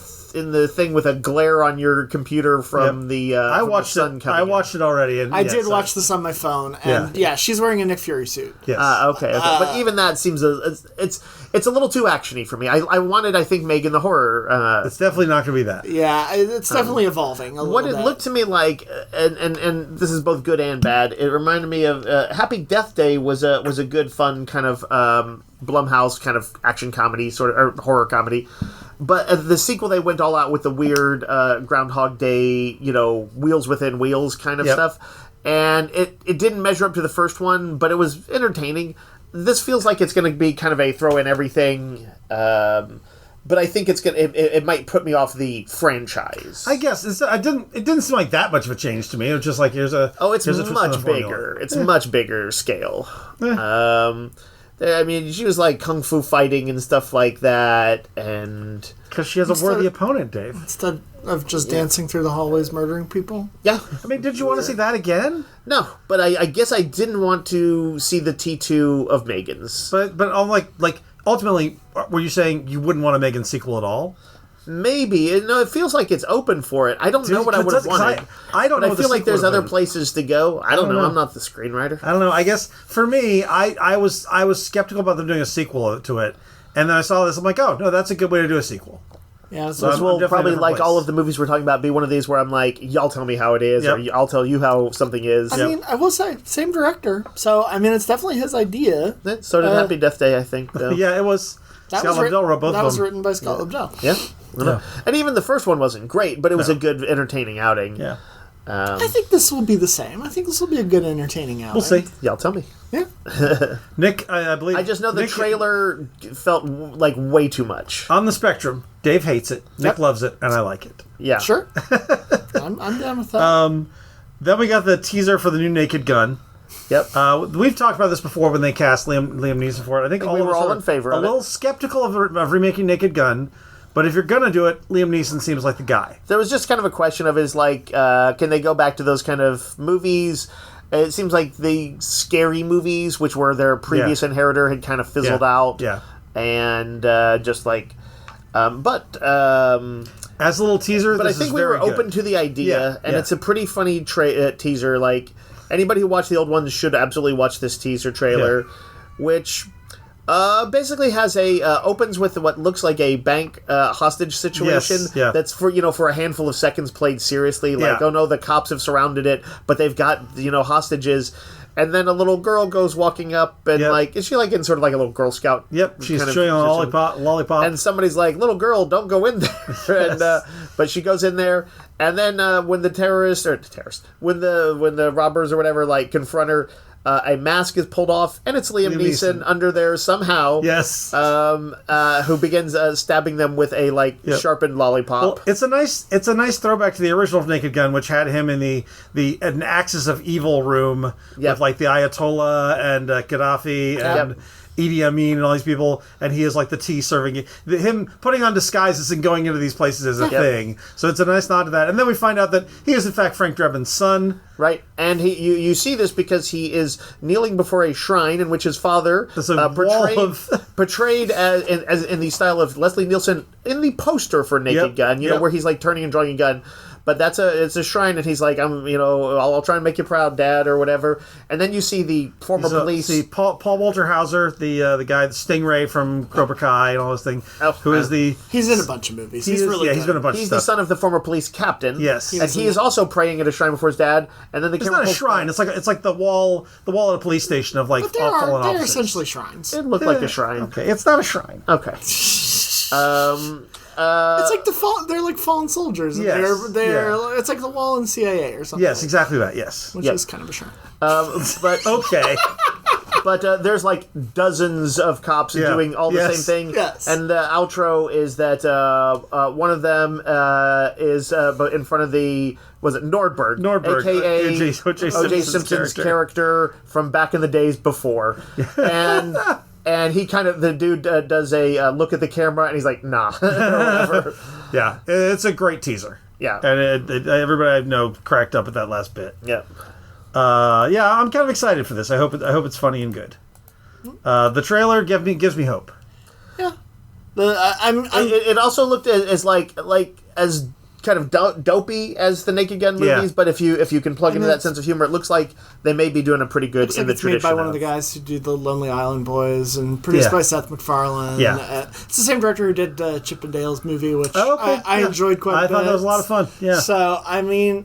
thing with a glare on your computer from the I from watched the sun it. coming I in. watched it already. And I did watch this on my phone, and she's wearing a Nick Fury suit. Yes. Okay. But even that seems it's a little too actiony for me. I wanted, I think, Megan the horror. It's definitely not going to be that. Yeah, it's definitely evolving a What little it bit. looked to me like, and this is both good and bad. It reminded me of Happy Death Day was a good fun kind of Blumhouse kind of action comedy sort of or horror comedy. But the sequel, they went all out with the weird Groundhog Day, wheels within wheels kind of stuff. And it didn't measure up to the first one, but it was entertaining. This feels like it's going to be kind of a throw in everything. But I think it might put me off the franchise. I guess it didn't seem like that much of a change to me. It was just like here's a it's twist in the much formula. bigger. It's much bigger scale. I mean, she was like kung fu fighting and stuff like that, and Because she has a worthy opponent, Dave. Instead of just dancing through the hallways murdering people. yeah. I mean, did you want to see that again? No, but I guess I didn't want to see the T2 of Megan's. But like ultimately, were you saying you wouldn't want a Megan sequel at all? Maybe. No, it feels like it's open for it. I don't know what I would have wanted. I don't but know. I feel like there's other places to go. I don't know. know. I'm not the screenwriter. I don't know. I guess for me, I was skeptical about them doing a sequel to it, and then I saw this. I'm like, oh no, that's a good way to do a sequel. Yeah, So This will definitely probably, in a different like place. all of the movies we're talking about, be one of these where I'm like, y'all tell me how it is, Yep. or I'll tell you how something is. I mean, I will say, same director. So, I mean, it's definitely his idea. So did Happy Death Day, I think. Though. Yeah, it was. Scott Lobdell wrote both that of was them. written by Scott Lobdell. Yeah. And even the first one wasn't great, but it was a good, entertaining outing. Yeah, I think this will be the same. I think this will be a good, entertaining outing. we'll see. Y'all tell me. Yeah. Nick, I believe. I just know the Nick, trailer felt like way too much. on the spectrum. Dave hates it. Nick Yep. loves it, and I like it. Yeah. Sure. I'm down with that. Then we got the teaser for the new Naked Gun. Yep. We've talked about this before when they cast Liam Neeson for it. I think all we of were us all are in favor a of it. little skeptical of remaking Naked Gun, but if you're gonna do it, Liam Neeson seems like the guy. There was just kind of a question of can they go back to those kind of movies? It seems like the scary movies, which were their previous inheritor, had kind of fizzled out. Yeah. And just like, As a little teaser, but this I think is we very were open good. to the idea, Yeah, and yeah. it's a pretty funny teaser. Like anybody who watched the old ones should absolutely watch this teaser trailer, which basically has opens with what looks like a bank hostage situation. Yes, yeah. That's for a handful of seconds played seriously. Like, Yeah. oh no, the cops have surrounded it, but they've got hostages. And then a little girl goes walking up, and Yep. is she like in sort of like a little Girl Scout? Yep, she's kind of chewing on a position? lollipop. And somebody's like, "Little girl, don't go in there." And but she goes in there, and then when when the robbers or whatever confront her, a mask is pulled off, and it's Liam Neeson under there somehow. Yes. Who begins stabbing them with a sharpened lollipop. Well, it's a nice throwback to the original Naked Gun, which had him in an Axis of Evil room with the Ayatollah and Gaddafi and Idi Amin and all these people, and he is like the tea serving. Him putting on disguises and going into these places is a thing. So it's a nice nod to that. And then we find out that he is in fact Frank Drebin's son. Right, and you see this because he is kneeling before a shrine in which his father portrayed as in the style of Leslie Nielsen in the poster for Naked Gun, where he's like turning and drawing a gun. But it's a shrine, and he's like, I'll try and make you proud, Dad, or whatever. And then you see the former police. See Paul Walter Hauser, the guy, the Stingray from Cobra Kai and all those things, He's in a bunch of movies. He's really good. he's been in a bunch of He's stuff. the son of the former police captain. Yes. And he is also praying at a shrine before his dad. And then the It's camera not a pulls shrine. back. It's like the wall at a police station of But they're fallen officers. essentially shrines. It looked like a shrine. Okay, it's not a shrine. Okay. It's like they're like fallen soldiers. And Yes, it's like the wall in CIA or something. Yes, exactly that. Yes. Which is kind of a shrine. But Okay. But there's like dozens of cops doing all the same thing. Yes. And the outro is that one of them is in front of the, was it Nordberg, a.k.a. O.J. Simpson's character from back in the days before. And he kind of, the dude does a look at the camera, and he's like, nah. Yeah, it's a great teaser. Yeah. And everybody I know cracked up at that last bit. Yeah. I'm kind of excited for this. I hope it's funny and good. The trailer gives me hope. Yeah. It also looked as like as kind of dopey as the Naked Gun movies, but if you can plug into that sense of humor, it looks like they may be doing a pretty good in the tradition. It's made by one of the guys who did the Lonely Island Boys and produced by Seth MacFarlane. Yeah. It's the same director who did Chip and Dale's movie, which I enjoyed quite a bit. I thought that was a lot of fun. Yeah. So I mean,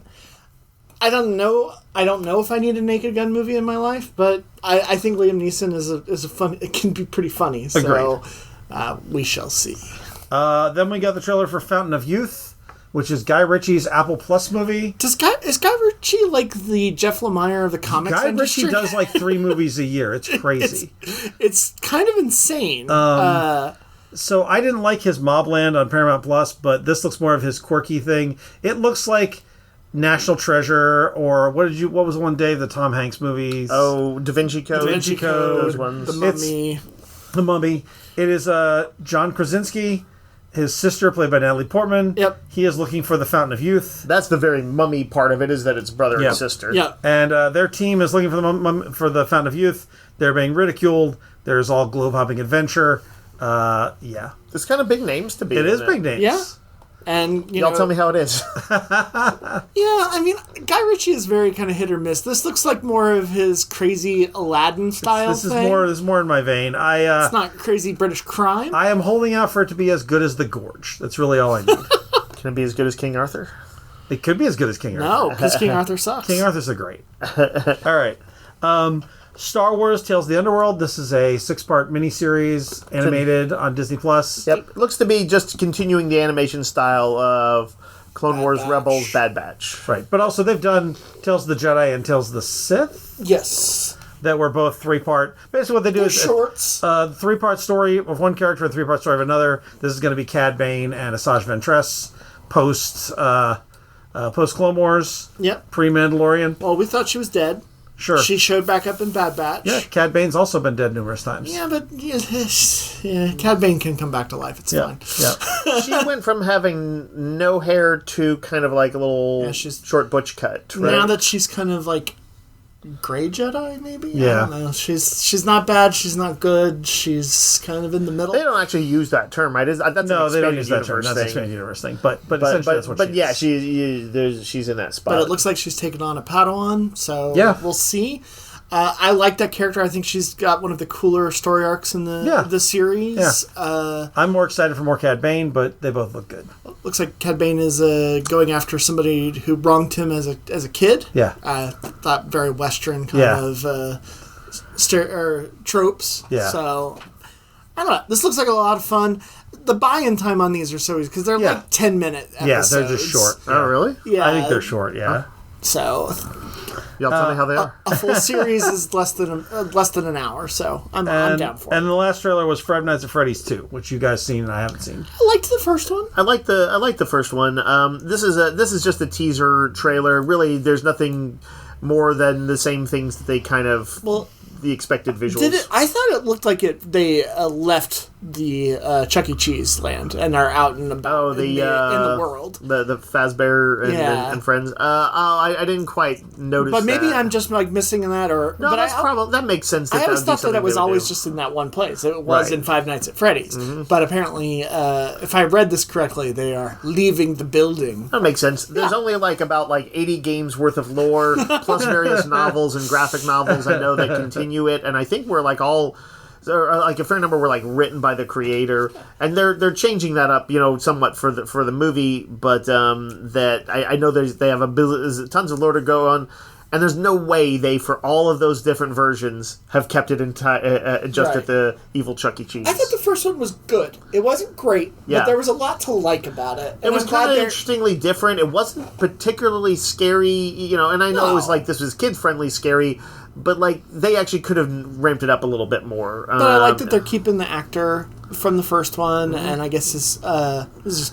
I don't know if I need a Naked Gun movie in my life, but I think Liam Neeson is a fun. It can be pretty funny. So we shall see. Then we got the trailer for Fountain of Youth, which is Guy Ritchie's Apple Plus movie. Is Guy Ritchie like the Jeff Lemire of the comics industry? Ritchie does like 3 movies a year. It's crazy. It's kind of insane. So I didn't like his Mobland on Paramount Plus, but this looks more of his quirky thing. It looks like National Treasure, or what was the one, Dave, the Tom Hanks movies? Oh, Da Vinci Code. Those ones. The Mummy. The Mummy. It is John Krasinski, his sister, played by Natalie Portman. Yep. He is looking for the Fountain of Youth. That's the very mummy part of it, is that it's brother and sister. Yeah. And their team is looking for the Fountain of Youth. They're being ridiculed. There's all globe-hopping adventure. It's kind of big names to be. It is big names. Yeah. And y'all tell me how it is. Yeah, I mean, Guy Ritchie is very kind of hit or miss. This looks like more of his crazy Aladdin style This thing. is more in my vein. It's not crazy British crime. I am holding out for it to be as good as The Gorge. That's really all I need. Can it be as good as King Arthur? It could be as good as King Arthur. No, because King Arthur sucks. King Arthur's a great. All right. Star Wars Tales of the Underworld. This is a 6-part miniseries animated on Disney Plus. Yep. Looks to be just continuing the animation style of Clone Wars Rebels Bad Batch. Right. But also they've done Tales of the Jedi and Tales of the Sith. Yes. That were both 3-part. Basically what they do is shorts. 3-part story of one character and 3-part story of another. This is going to be Cad Bane and Asajj Ventress post Clone Wars. Yep. Pre-Mandalorian. Well, we thought she was dead. Sure. She showed back up in Bad Batch. Yeah, Cad Bane's also been dead numerous times. Yeah, but Cad Bane can come back to life. It's fine. Yeah. She went from having no hair to kind of like a little short butch cut. Right? Now that she's kind of like gray Jedi, maybe? Yeah. I don't know. She's not bad. She's not good. She's kind of in the middle. They don't actually use that term, right? That's no, an they don't use that term. thing. That's an expanded universe thing. But essentially that's what she is. She's in that spot. But it looks like she's taken on a Padawan, so we'll see. I like that character. I think she's got one of the cooler story arcs in the series. Yeah. I'm more excited for more Cad Bane, but they both look good. Looks like Cad Bane is going after somebody who wronged him as a kid. Yeah. That very Western kind of tropes. Yeah. So, I don't know. This looks like a lot of fun. The buy-in time on these are so easy because they're like 10-minute episodes. Yeah, they're just short. Oh, really? Yeah. I think they're short, yeah. So... Y'all tell me how they are. A full series is less than an hour, so I'm down for it. And the last trailer was Five Nights at Freddy's 2, which you guys seen and I haven't seen. I liked the first one. I like the first one. This is just a teaser trailer. Really, there's nothing more than the same things that they kind of the expected visuals. I thought it looked like they left the Chuck E. Cheese land and are out and about in the world. The Fazbear and friends. I didn't quite notice. But maybe that. I'm just like missing that, or no. But probably that makes sense. I always thought that it was always just in that one place. It was in Five Nights at Freddy's. Mm-hmm. But apparently, if I read this correctly, they are leaving the building. That makes sense. There's only about 80 games worth of lore plus various novels and graphic novels I know that continue it, and I think we're all, or like a fair number were written by the creator, and they're changing that up, somewhat for the movie, but that I know they have tons of lore to go on, and there's no way they, for all of those different versions, have kept it just at the evil Chuck E. Cheese. I thought the first one was good. It wasn't great, but there was a lot to like about it. It was kind of interestingly different. It wasn't particularly scary, and I know it was this was kid-friendly scary, but like they actually could have ramped it up a little bit more. But I like that they're keeping the actor from the first one, and I guess his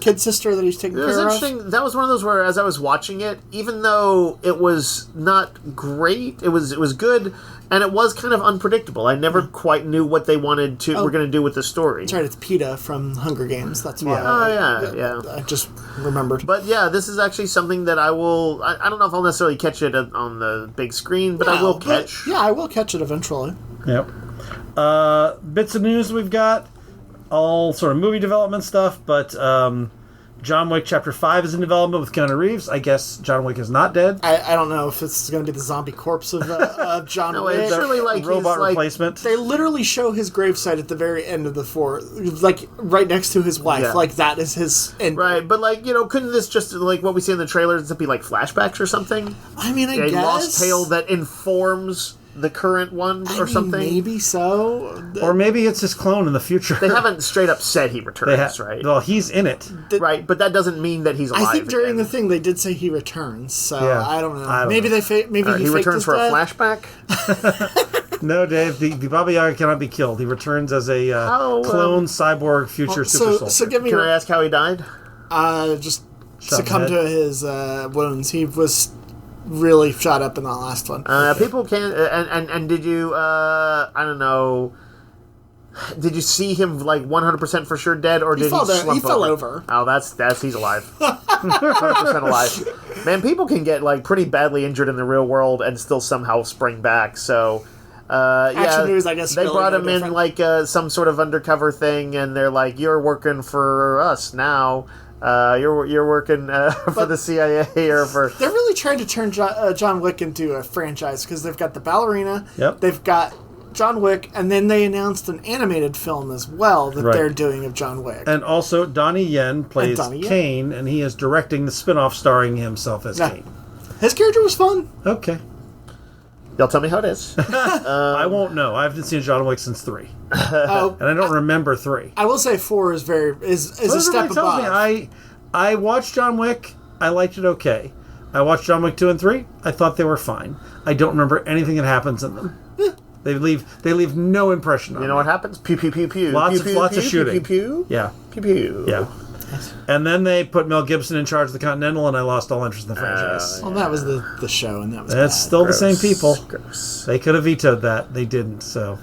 kid sister that he's taking care of. It was interesting. That was one of those where, as I was watching it, even though it was not great, it was good, and it was kind of unpredictable. I never quite knew what they were going to do with the story. That's right. It's PETA from Hunger Games. That's why. Yeah. I just remembered. But yeah, this is actually something that I will. I don't know if I'll necessarily catch it on the big screen, but I will catch. I will catch it eventually. Yep. Bits of news we've got. All sort of movie development stuff, but John Wick Chapter 5 is in development with Keanu Reeves. I guess John Wick is not dead. I don't know if it's going to be the zombie corpse of John Wick. It's really like robot replacement. They literally show his gravesite at the very end of the 4, like right next to his wife. Yeah. Like that is his end. Right, but like, couldn't this just, like what we see in the trailers, be like flashbacks or something? I mean, I a guess. lost tale that informs the current one or something? Maybe so. Or maybe it's his clone in the future. They haven't straight up said he returns, right? Well, he's in it. Right, but that doesn't mean that he's alive. I think during again. the thing they did say he returns, so Yeah. I don't know. I don't maybe know. he he returns for death. a flashback? No, Dave, the Baba Yaga cannot be killed. He returns as a clone cyborg future super soldier. So give me. Can I ask how he died? Just Shot in succumbed the to his wounds. He was really shot up in that last one. People can and did you I don't know, did you see him like 100% for sure dead, or did he slump He fell over. Oh, that's he's alive. 100% alive. Man, people can get like pretty badly injured in the real world and still somehow spring back. So Action news, I guess, they really brought no him in different. like some sort of undercover thing, and they're like, "You're working for us now. You're working for the CIA or for." They're really trying to turn John Wick into a franchise because they've got the ballerina, Yep. they've got John Wick, and then they announced an animated film as well that Right. they're doing of John Wick. And also, Donnie Yen plays Donnie Yen. Kane, and he is directing the spin-off starring himself as Yeah. Kane. His character was fun. Okay. Y'all tell me how it is. I won't know. I haven't seen John Wick since 3. Oh, And I don't remember 3. I will say 4 is a step Everybody tells above. me I watched John Wick. I liked it okay. I watched John Wick 2 and 3. I thought they were fine. I don't remember anything that happens in them. They leave no impression on me. You know what happens? Pew pew pew pew. Lots pew, of pew, shooting. Pew pew. Yeah. Pew pew. Yeah. And then they put Mel Gibson in charge of the Continental, and I lost all interest in the franchise. Well, that was the show, and that was It's bad. still the same people. Gross. They could have vetoed that. They didn't, so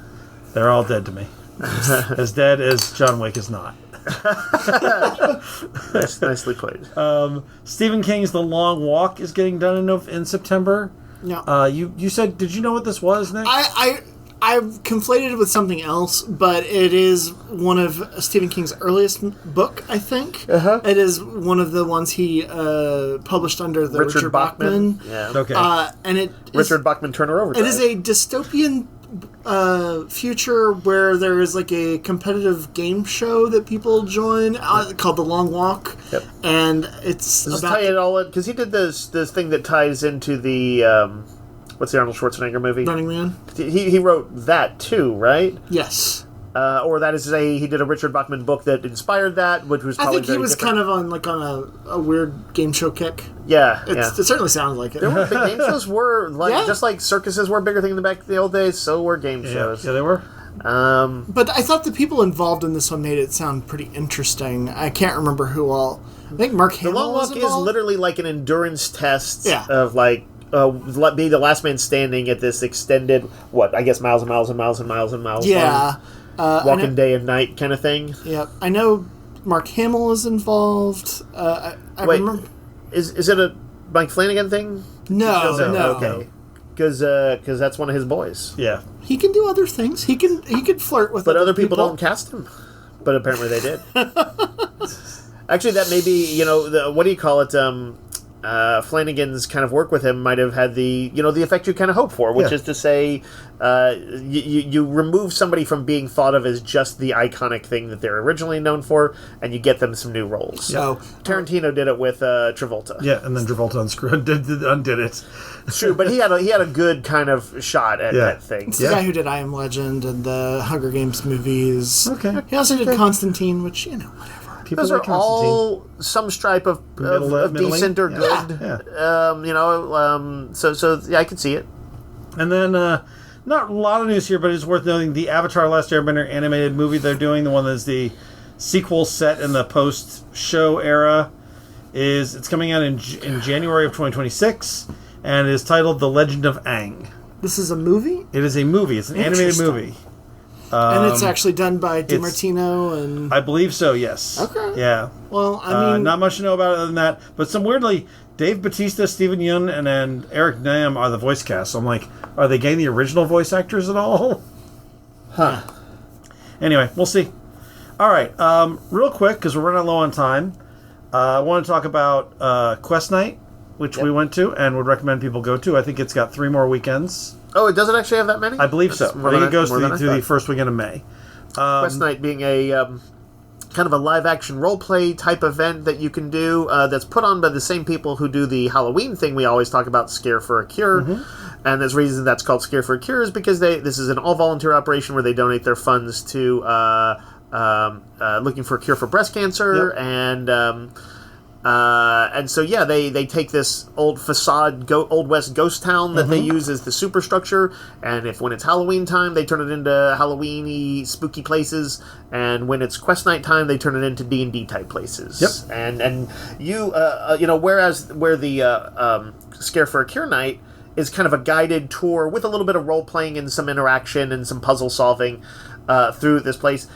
they're all dead to me. As dead as John Wick is not. Nicely played. Stephen King's The Long Walk is getting done in September. No. You said, did you know what this was, Nick? I've conflated it with something else, but it is one of Stephen King's earliest book, I think. Uh-huh. It is one of the ones he published under the Richard Bachman. Yeah. Okay. And it is, Richard Bachman Turner Overdrive. it is a dystopian future where there is like a competitive game show that people join called The Long Walk. Yep. And it's Does this about... tie it all in? Because he did this thing that ties into the what's the Arnold Schwarzenegger movie? Running Man? He wrote that too, right? Yes. Or that is to say, he did a Richard Bachman book that inspired that, which was I probably think he very was different. kind of on a weird game show kick. Yeah, It certainly sounds like it. There were big game shows were like Yeah. just like circuses were a bigger thing back in the old days. So were game shows. Yeah, they were. But I thought the people involved in this one made it sound pretty interesting. I can't remember who all. I think Mark The Hamill Long was Walk is involved. literally like an endurance test Yeah. of like be the last man standing at this extended I guess miles and miles and miles and miles and miles. Yeah. long, walking day and night kind of thing. Yeah. I know Mark Hamill is involved. I Wait, remember. is it a Mike Flanagan thing? No. Okay. Because that's one of his boys. Yeah. He can do other things. He can flirt with. But other people don't cast him. But apparently they did. Actually, that may be, what do you call it? Flanagan's kind of work with him might have had the effect you kind of hope for, which is to say, you remove somebody from being thought of as just the iconic thing that they're originally known for, and you get them some new roles. So Tarantino did it with Travolta. Yeah, and then Travolta undid it. True, but he had a good kind of shot at that thing. it's the guy who did I Am Legend and the Hunger Games movies. Okay. He also did Constantine, which whatever. People Those like are Constantine. all some stripe of Middling? decent or Yeah. good. Yeah. So yeah, I could see it. And then, not a lot of news here, but it's worth noting the Avatar Last Airbender animated movie they're doing, the one that's the sequel set in the post-show era, it's coming out in January of 2026, and it is titled The Legend of Aang. This is a movie? It is a movie. It's an animated movie. And it's actually done by DiMartino and... I believe so, yes. Okay. Yeah. Well, I mean... not much to know about it other than that, but some weirdly, Dave Bautista, Steven Yeun, and then Eric Nam are the voice cast. So I'm like, are they getting the original voice actors at all? Huh. Anyway, we'll see. All right, real quick, because we're running low on time, I want to talk about Quest Night, which we went to and would recommend people go to. I think it's got 3 more weekends. Oh, it doesn't actually have that many? I believe so. I think it goes to the first weekend of May. Quest Night being a kind of a live-action role-play type event that you can do that's put on by the same people who do the Halloween thing we always talk about, Scare for a Cure. Mm-hmm. And the reason that's called Scare for a Cure is because this is an all-volunteer operation where they donate their funds to looking for a cure for breast cancer. Yep. And so, yeah, they take this old facade, Old West ghost town that they use as the superstructure, and when it's Halloween time, they turn it into Halloween-y, spooky places, and when it's Quest Night time, they turn it into D&D type places. Yep. And whereas where the Scare for a Cure Night is kind of a guided tour with a little bit of role-playing and some interaction and some puzzle solving through this place,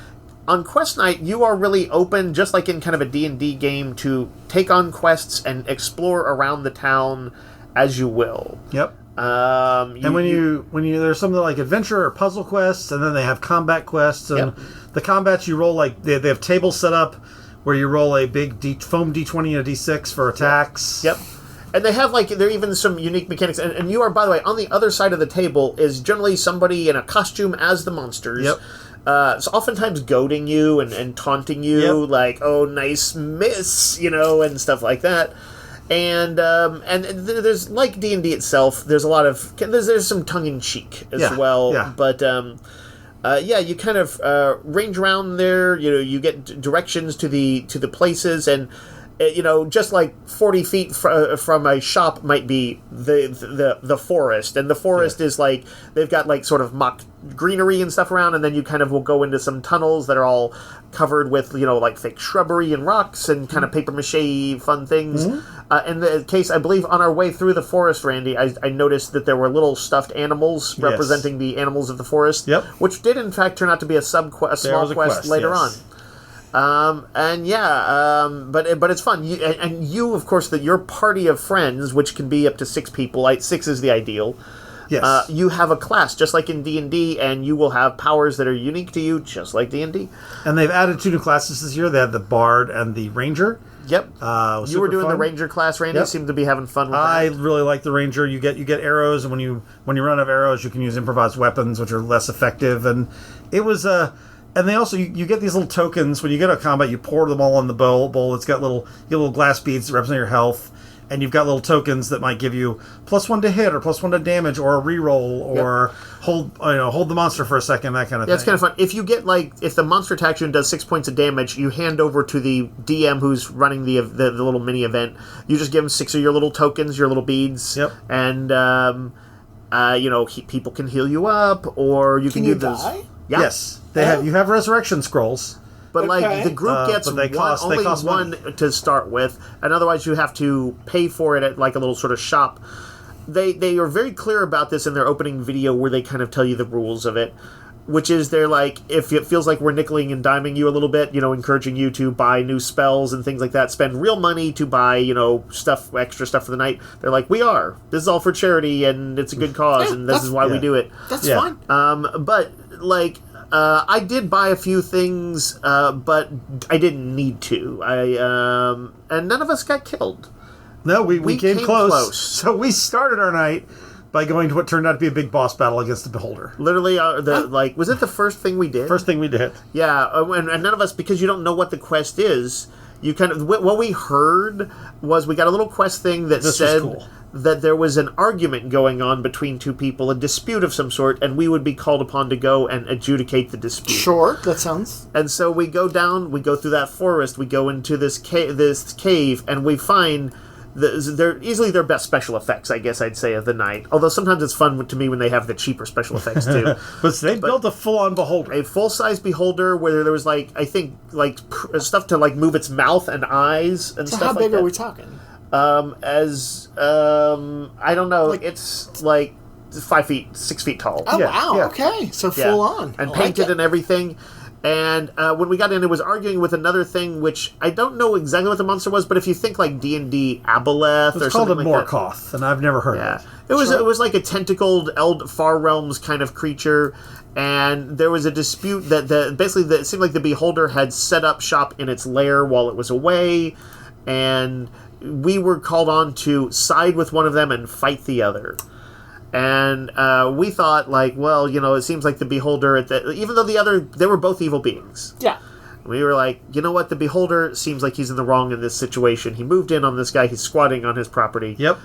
on Quest Night, you are really open, just like in kind of a D&D game, to take on quests and explore around the town as you will. Yep. And when you there's something like adventure or puzzle quests, and then they have combat quests, and the combats you roll like they have tables set up where you roll a big foam D20 and a D6 for attacks. Yep. And they have, there are even some unique mechanics. And you are, by the way, on the other side of the table is generally somebody in a costume as the monsters. Yep. So oftentimes goading you and taunting you, like, oh, nice miss, and stuff like that. And there's, like D&D itself, there's a lot of, there's some tongue-in-cheek as well. Yeah. But, you kind of range around there, you get directions to the places, and just like 40 feet from a shop might be the forest, and the forest is like they've got like sort of mock greenery and stuff around, and then you kind of will go into some tunnels that are all covered with like fake shrubbery and rocks and kind of paper mache fun things. In the case, I believe, on our way through the forest, Randy, I noticed that there were little stuffed animals representing the animals of the forest, which did in fact turn out to be a small quest later on. But it's fun. You, of course, your party of friends, which can be up to 6 people. 6 is the ideal. Yes. You have a class, just like in D&D, and you will have powers that are unique to you, just like D&D. And they've added 2 new classes this year. They had the Bard and the Ranger. Yep. You were doing the Ranger class, Randy. Yep. Seemed to be having fun with that. I really like the Ranger. You get arrows, and when you run out of arrows, you can use improvised weapons, which are less effective. And it was and they also, you get these little tokens. When you get a combat, you pour them all in the bowl. It's got little glass beads that represent your health. And you've got little tokens that might give you +1 to hit, or +1 to damage, or a reroll, or hold the monster for a second, that kind of thing. That's kind of fun. If you get, if the monster attacks you and does 6 points of damage, you hand over to the DM who's running the little mini event. You just give them 6 of your little tokens, your little beads. Yep. And, people can heal you up, or you can do this. Die? Yeah. Yes. You have resurrection scrolls. But the group gets only one to start with, and otherwise you have to pay for it at a little sort of shop. They are very clear about this in their opening video, where they kind of tell you the rules of it, which is they're like, if it feels like we're nickeling and diming you a little bit, encouraging you to buy new spells and things like that, spend real money to buy extra stuff for the night. They're like, this is all for charity, and it's a good cause, and this is why we do it. That's fine. But I did buy a few things, but I didn't need to. And none of us got killed. No, we came close. So we started our night by going to what turned out to be a big boss battle against the Beholder. Literally, was it the first thing we did? First thing we did. Yeah, and none of us, because you don't know what the quest is, you kind of, what we heard was we got a little quest thing that said that there was an argument going on between 2 people, a dispute of some sort, and we would be called upon to go and adjudicate the dispute. Sure, that sounds... And so we go through that forest, we go into this cave, and we find they're easily their best special effects, I guess I'd say, of the night. Although sometimes it's fun to me when they have the cheaper special effects too. But they built a full-on beholder, a full-size beholder where there was like I think like stuff to like move its mouth and eyes and So stuff how like big that. are we talking? I don't know. It's like 5 feet, 6 feet tall. Oh, Yeah, wow. yeah. Okay. So Yeah. full on. And I painted like it. and everything. And when we got in, it was arguing with another thing, which I don't know exactly what the monster was, but if you think like D&D Aboleth or it's called a something like that. Morkoth, and I've never heard Yeah, of it. it was like a tentacled Far Realms kind of creature, and there was a dispute that it seemed like the Beholder had set up shop in its lair while it was away, and we were called on to side with one of them and fight the other. And we thought, like, well, it seems like the Beholder, even though they were both evil beings. Yeah. We were like, you know what? The Beholder seems like he's in the wrong in this situation. He moved in on this guy. He's squatting on his property. Yep.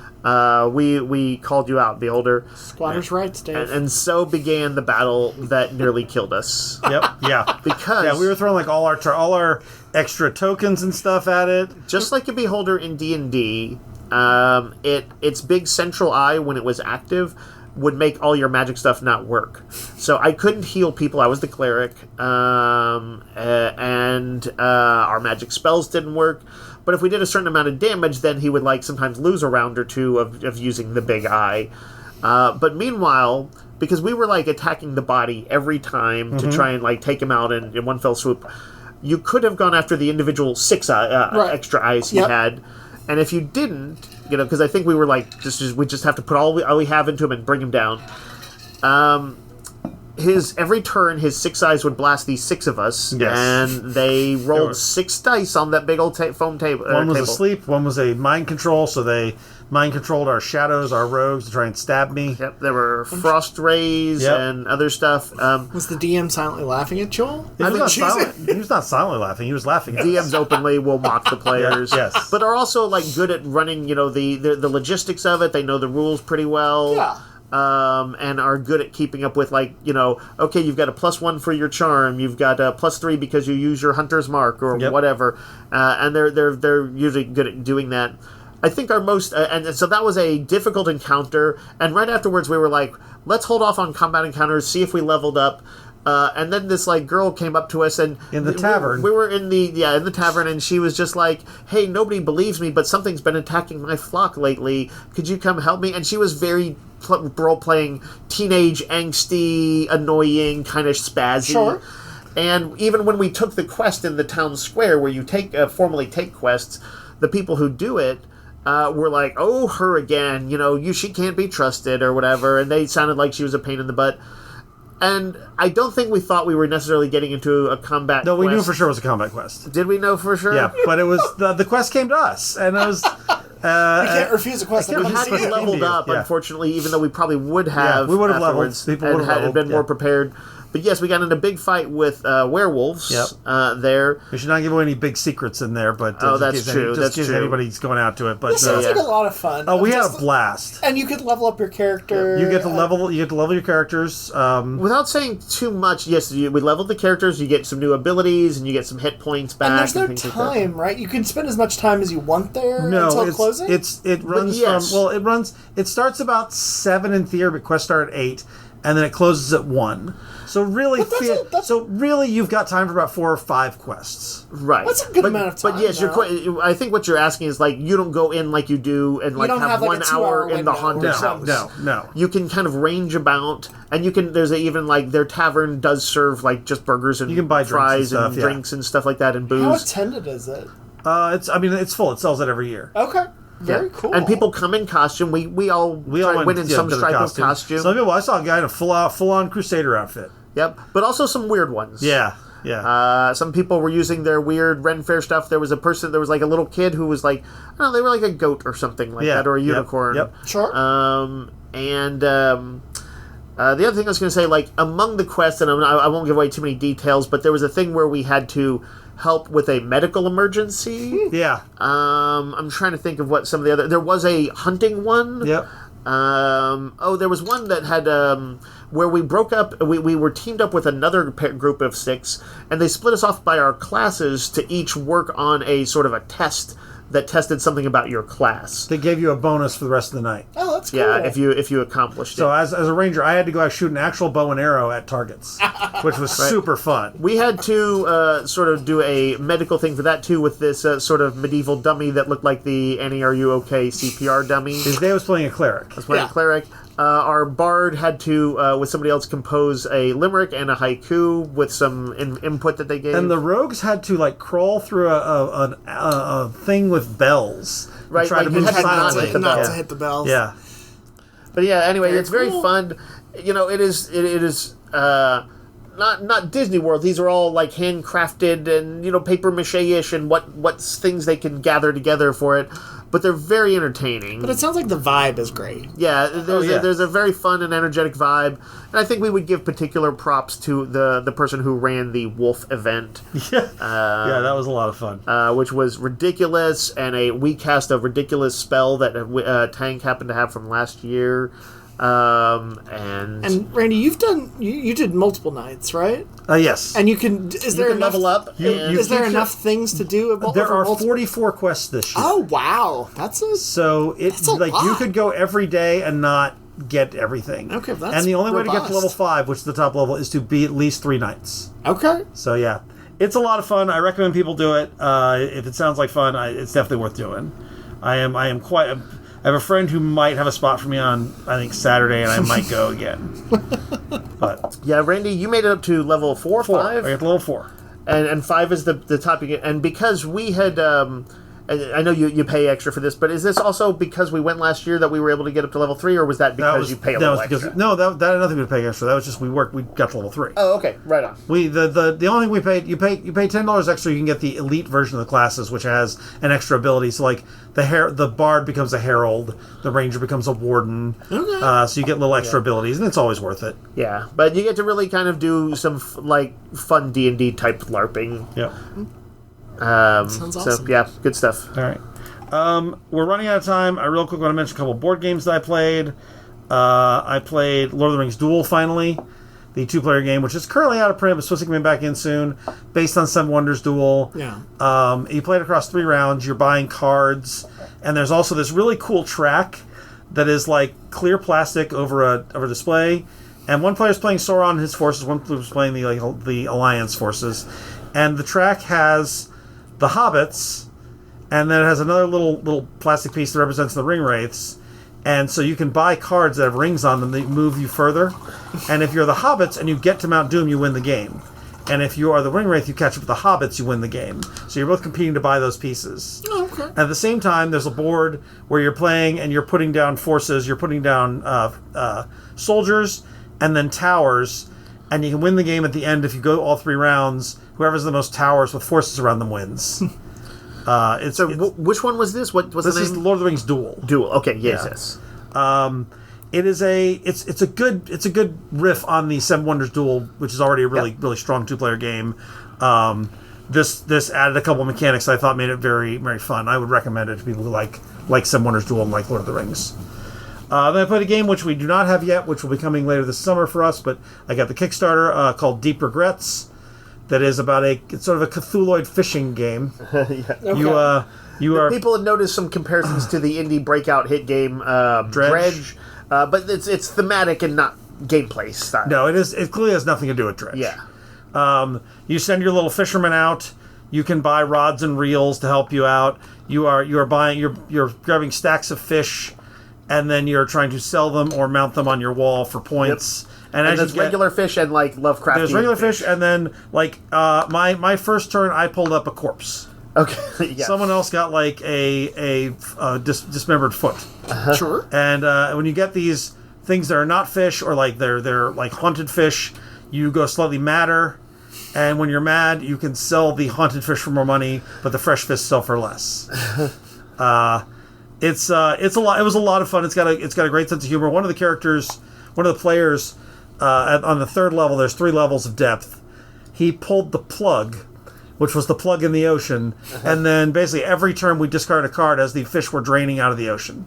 We called you out, Beholder. Squatter's rights, Dave. And so began the battle that nearly killed us. Yep. Yeah. Because we were throwing like all our extra tokens and stuff at it. just like a Beholder in D&D, its big central eye, when it was active, would make all your magic stuff not work. So I couldn't heal people. I was the cleric, and our magic spells didn't work. But if we did a certain amount of damage, then he would like sometimes lose a round or two of using the big eye. But meanwhile, because we were like attacking the body every time to try and like take him out in one fell swoop, you could have gone after the individual 6 extra eyes he had. And if you didn't, because I think we were like, we just have to put all we have into him and bring him down. Every turn, his 6 eyes would blast these 6 of us, Yes. and they rolled 6 dice on that big old foam table. One was asleep, one was a mind control, so they mind controlled our shadows, our rogues, to try and stab me. Yep, there were frost rays and other stuff. Was the DM silently laughing at Joel? He was not silently laughing, he was laughing at us. DMs openly will mock the players, yes. but are also like good at running, the logistics of it. They know the rules pretty well. Yeah. And are good at keeping up with, like, okay, you've got a +1 for your charm, you've got a +3 because you use your hunter's mark or whatever, and they're usually good at doing that. I think our most, and so that was a difficult encounter, and right afterwards we were like, let's hold off on combat encounters, see if we leveled up. And then this like girl came up to us and in the tavern. We were in the tavern, and she was just like, "Hey, nobody believes me, but something's been attacking my flock lately. Could you come help me?" And she was very role playing, teenage, angsty, annoying, kind of spazzy. Sure. And even when we took the quest in the town square, where you formally take quests, the people who do it were like, "Oh, her again. She can't be trusted," or whatever. And they sounded like she was a pain in the butt. And I don't think we thought we were necessarily getting into a combat No, we quest. knew for sure it was a combat quest. Did we know for sure? Yeah, but it was the quest came to us, and it was. You can't refuse a quest. I can't We refuse hadn't Came to leveled you, up, yeah. unfortunately, even though we probably would have. we would have leveled. afterwards People and would have had leveled, been more yeah. prepared. But yes, we got in a big fight with werewolves there. We should not give away any big secrets in there, but That's true. Just That's in case true. anybody's going out to it. But This sounds like a lot of fun. oh, we had a blast. And you could level up your character. You get to level. You get to level your characters. Without saying too much, yes, we leveled the characters. You get some new abilities, and you get some hit points back. And there's no things like that. time, right? You can spend as much time as you want there until closing? It runs yes. It starts about 7 in theory, but quests start at 8, and then it closes at 1. So really, you've got time for about 4 or 5 quests. Right. That's a good amount of time. But yes, I think what you're asking is like you don't go in like you do and like don't have, like, one a 2-hour hour in the window. haunted house. No. You can kind of range about, and you can. There's even like their tavern does serve like just burgers and You can buy fries and drinks drinks and stuff like that and booze. How attended is it? It's full. It sells it every year. Okay. Very cool. And people come in costume. We all went in some to the stripe of costume. Some people, I saw a guy in a full on Crusader outfit. Yep, but also some weird ones. Yeah. Some people were using their weird Ren Fair stuff. There was like a little kid who was like, I don't know, they were like a goat or something like that, or a unicorn. Yep. Sure. The other thing I was going to say, like, among the quests, and I won't give away too many details, but there was a thing where we had to help with a medical emergency. Yeah. I'm trying to think of what some of the other... There was a hunting one. Yep. There was one that had... where we broke up... We were teamed up with another group of 6, and they split us off by our classes to each work on a sort of a test that tested something about your class. They gave you a bonus for the rest of the night. Oh, that's cool. Yeah, if you accomplished So it. as a ranger, I had to go out shoot an actual bow and arrow at targets, which was super fun. We had to sort of do a medical thing for that too, with this sort of medieval dummy that looked like the Annie, Are You Okay CPR dummy. Today I was playing a cleric. I was playing a cleric. Our bard had to, with somebody else, compose a limerick and a haiku with some input that they gave. And the rogues had to like crawl through a thing with bells. Right, try to like you move had silently. not to hit the bells. Yeah. But yeah, anyway, Very it's very cool. fun. You know, it is not Disney World. These are all like handcrafted and, you know, paper mache-ish and what things they can gather together for it. But they're very entertaining. But it sounds like the vibe is great. Yeah, yeah. There's a very fun and energetic vibe, and I think we would give particular props to the person who ran the Wolf event, Yeah, that was a lot of fun. which was ridiculous, and we cast a ridiculous spell that Tank happened to have from last year, And Randy, you did multiple nights, right? Yes. And you can level up. Is there enough things to do? There are 44 quests this year. Oh wow, that's a So it's a like you lot. could go every day and not get everything. Okay, that's and the only way to get to robust. level 5, which is the top level, is to be at least 3 nights. okay. So yeah, it's a lot of fun. I recommend people do it. If it sounds like fun, it's definitely worth doing. I have a friend who might have a spot for me on, I think, Saturday, and I might go again. But Yeah, Randy, you made it up to level 4, 4. 5? I got to level 4. And 5 is the top you get. And because we had, I know you pay extra for this, but is this also because we went last year that we were able to get up to level 3, or was that because you pay a little extra? No, that had nothing to do with paying extra. That was just we got to level 3. Oh, okay, right on. The only thing we paid, you pay $10 extra, you can get the elite version of the classes, which has an extra ability. So like the bard becomes a herald, the ranger becomes a warden. Okay. So you get little extra abilities, and it's always worth it. Yeah, but you get to really kind of do some fun D&D type LARPing. Yeah. Sounds awesome. So yeah, good stuff. All right. We're running out of time. I real quick want to mention a couple board games that I played. I played Lord of the Rings Duel finally, the 2-player game, which is currently out of print, but supposed to come back in soon, based on Seven Wonders Duel. Yeah. You play it across 3 rounds. You're buying cards, and there's also this really cool track that is like clear plastic over a display. And one player's playing Sauron and his forces. One player's playing the Alliance forces, and the track has the hobbits, and then it has another little plastic piece that represents the ring wraiths. And so you can buy cards that have rings on them that move you further. And if you're the hobbits and you get to Mount Doom, you win the game. And if you are the ring wraith, you catch up with the hobbits, you win the game. So you're both competing to buy those pieces. Oh, okay. At the same time, there's a board where you're playing and you're putting down forces. You're putting down soldiers and then towers. And you can win the game at the end if you go all 3 rounds. Whoever's the most towers with forces around them wins. Which one was this? What was the name? This is Lord of the Rings Duel. Duel. Okay, yes, Yeah. yes. It is it's a good riff on the Seven Wonders Duel, which is already a really strong 2-player game. This added a couple of mechanics that I thought made it very, very fun. I would recommend it to people who like Seven Wonders Duel and like Lord of the Rings. Then I played a game which we do not have yet, which will be coming later this summer for us, but I got the Kickstarter called Deep Regrets. That is about it's sort of a Cthulhuoid fishing game. Okay. You are People have noticed some comparisons to the indie breakout hit game Dredge, but it's thematic and not gameplay style. no, it clearly has nothing to do with Dredge. Yeah. You send your little fishermen out. You can buy rods and reels to help you out. You're grabbing stacks of fish, and then you're trying to sell them or mount them on your wall for points. And there's regular fish and Lovecraftian. There's regular fish, and then my first turn, I pulled up a corpse. Okay. Yeah. Someone else got a dismembered foot. Sure. And when you get these things that are not fish or they're like haunted fish, you go slightly madder. And when you're mad, you can sell the haunted fish for more money, but the fresh fish sell for less. It's a lot. It was a lot of fun. It's got a great sense of humor. One of the players, on the 3rd level, there's 3 levels of depth. He pulled the plug, which was the plug in the ocean, and then basically every turn we discard a card as the fish were draining out of the ocean.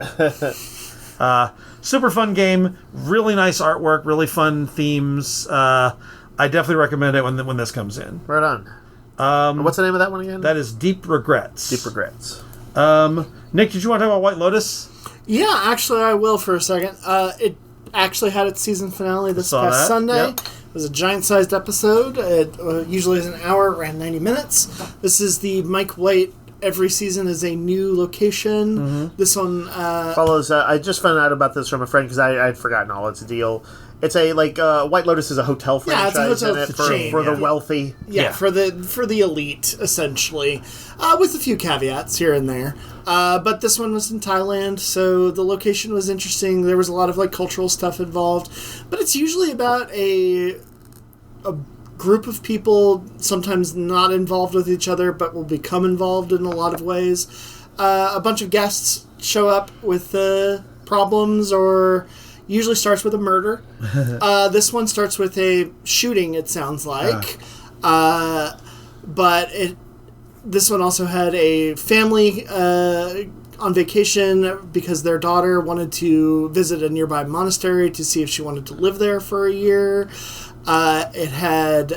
Super fun game, really nice artwork, really fun themes. I definitely recommend it when this comes in. Right on. What's the name of that one again? That is Deep Regrets. Deep Regrets. Nick, did you want to talk about White Lotus? Yeah, actually, I will for a second. It actually had its season finale this past Sunday. Yep. It was a giant-sized episode. It usually is an hour, it ran 90 minutes. This is the Mike White. Every season is a new location. Mm-hmm. This one follows. I just found out about this from a friend because I had forgotten all its deal. It's a White Lotus is a hotel franchise it's a hotel in it chain, for the wealthy. Yeah, for the elite, essentially, with a few caveats here and there. But this one was in Thailand, so the location was interesting. There was a lot of cultural stuff involved, but it's usually about a group of people, sometimes not involved with each other, but will become involved in a lot of ways. A bunch of guests show up with problems, or usually starts with a murder. This one starts with a shooting, it sounds like. But this one also had a family on vacation because their daughter wanted to visit a nearby monastery to see if she wanted to live there for a year. It had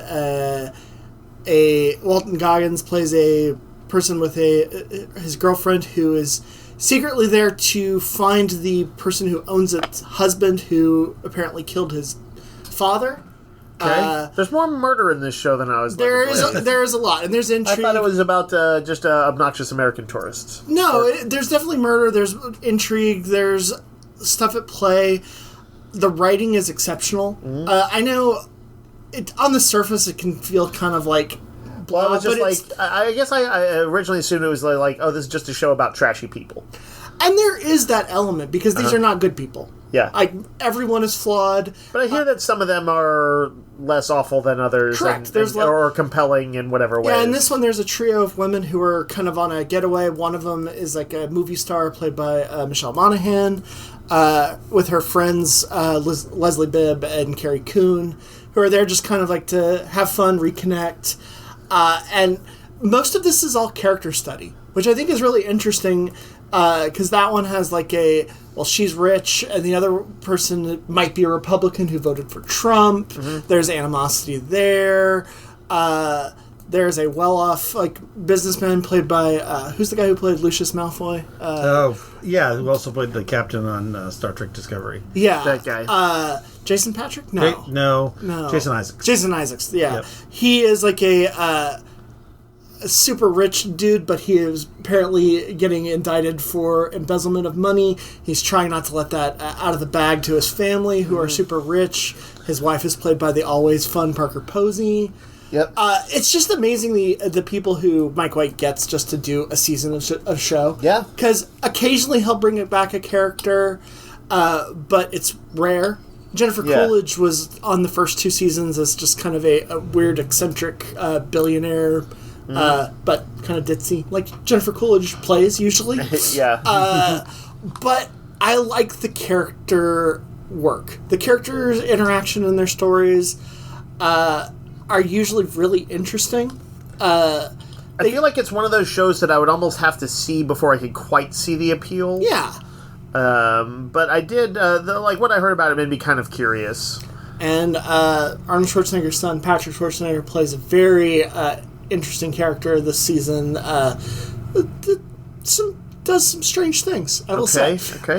Walton Goggins plays a person with his girlfriend who is secretly there to find the person who owns its husband, who apparently killed his father. Okay. There's more murder in this show than I was. There is a lot, and there's intrigue. I thought it was about just obnoxious American tourists. No, there's definitely murder. There's intrigue. There's stuff at play. The writing is exceptional. I know, on the surface, it can feel kind of like blah. Well, it's just I guess I originally assumed it was like, oh, this is just a show about trashy people. And there is that element, because these are not good people. Yeah. Everyone is flawed. But I hear that some of them are less awful than others. Correct. Or compelling in whatever way. Yeah, in this one there's a trio of women who are kind of on a getaway. One of them is like a movie star played by Michelle Monaghan, with her friends Leslie Bibb and Carrie Coon, who are there just kind of like to have fun, reconnect. And most of this is all character study, which I think is really interesting, because that one has she's rich, and the other person might be a Republican who voted for Trump. Mm-hmm. There's animosity there. There's a well-off businessman played by who's the guy who played Lucius Malfoy? Who also played the captain on Star Trek Discovery. Yeah, that guy. Jason Patrick? No, no. Jason Isaacs. Jason Isaacs. Yeah, yep. He is a super rich dude, but he is apparently getting indicted for embezzlement of money. He's trying not to let that out of the bag to his family, who are super rich. His wife is played by the always fun Parker Posey. Yep. It's just amazing the people who Mike White gets just to do a season of show. Yeah. Because occasionally he'll bring it back a character, but it's rare. Jennifer Coolidge was on the first 2 seasons as just kind of a weird, eccentric billionaire, but kind of ditzy, like Jennifer Coolidge plays usually. Yeah. But I like the character work. The characters' interaction in their stories are usually really interesting. I feel like it's one of those shows that I would almost have to see before I could quite see the appeal. Yeah. But I did, what I heard about it made me kind of curious. And Arnold Schwarzenegger's son, Patrick Schwarzenegger, plays a very interesting character this season. Does some strange things, I will say. Okay.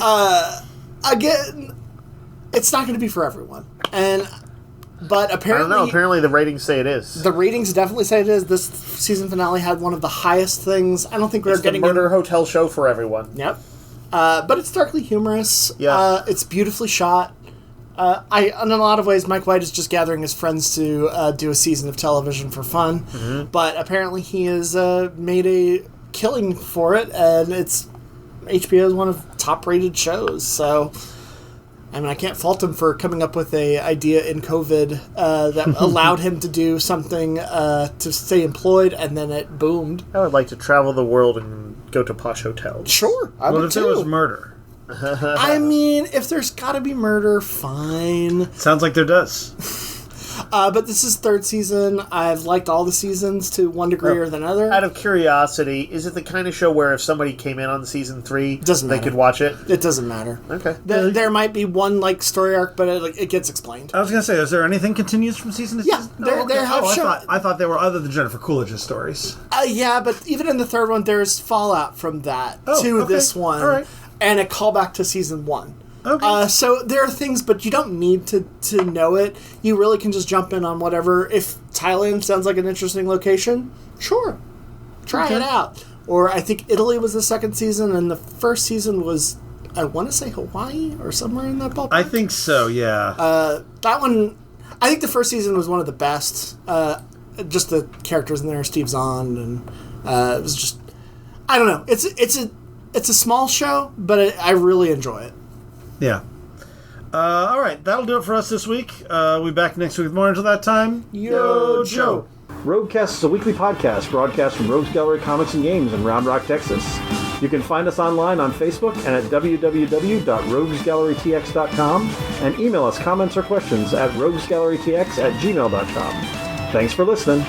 Again, it's not going to be for everyone. But apparently, I don't know. Apparently, the ratings say it is. The ratings definitely say it is. This season finale had one of the highest things. I don't think we're getting the murder hotel show for everyone. Yep. But it's darkly humorous. Yeah. It's beautifully shot. In a lot of ways, Mike White is just gathering his friends to do a season of television for fun. Mm-hmm. But apparently, he has made a killing for it, and it's HBO is one of top-rated shows. So, I mean, I can't fault him for coming up with an idea in COVID that allowed him to do something to stay employed, and then it boomed. I would like to travel the world and go to posh hotels. Sure, I would too. What if there was murder? I mean, if there's got to be murder, fine. Sounds like there does. But this is third season. I've liked all the seasons to one degree or another. Out of curiosity, is it the kind of show where if somebody came in on season 3, Doesn't they matter. could watch it? It doesn't matter. Okay. There might be one like story arc, but it gets explained. I was going to say, is there anything continues from season to Yeah, season? there have I thought there were other than Jennifer Coolidge's stories. Yeah, but even in the third one, there's fallout from that to okay. this one, All right. and a callback to season 1. Okay. So there are things, but you don't need to know it. You really can just jump in on whatever. If Thailand sounds like an interesting location, sure, try it out. Or I think Italy was the second season, and the first season was, I want to say Hawaii or somewhere in that ballpark. I think so, yeah. That one, I think the first season was one of the best. Just the characters in there, Steve Zahn, and it was just, I don't know. It's a small show, but I really enjoy it. Yeah. All right, that'll do it for us this week. We'll be back next week with more. Until that time, Yo, Joe. Roguecast is a weekly podcast broadcast from Rogues Gallery Comics and Games in Round Rock, Texas. You can find us online on Facebook and at www.roguesgallerytx.com and email us comments or questions at roguesgallerytx@gmail.com. Thanks for listening.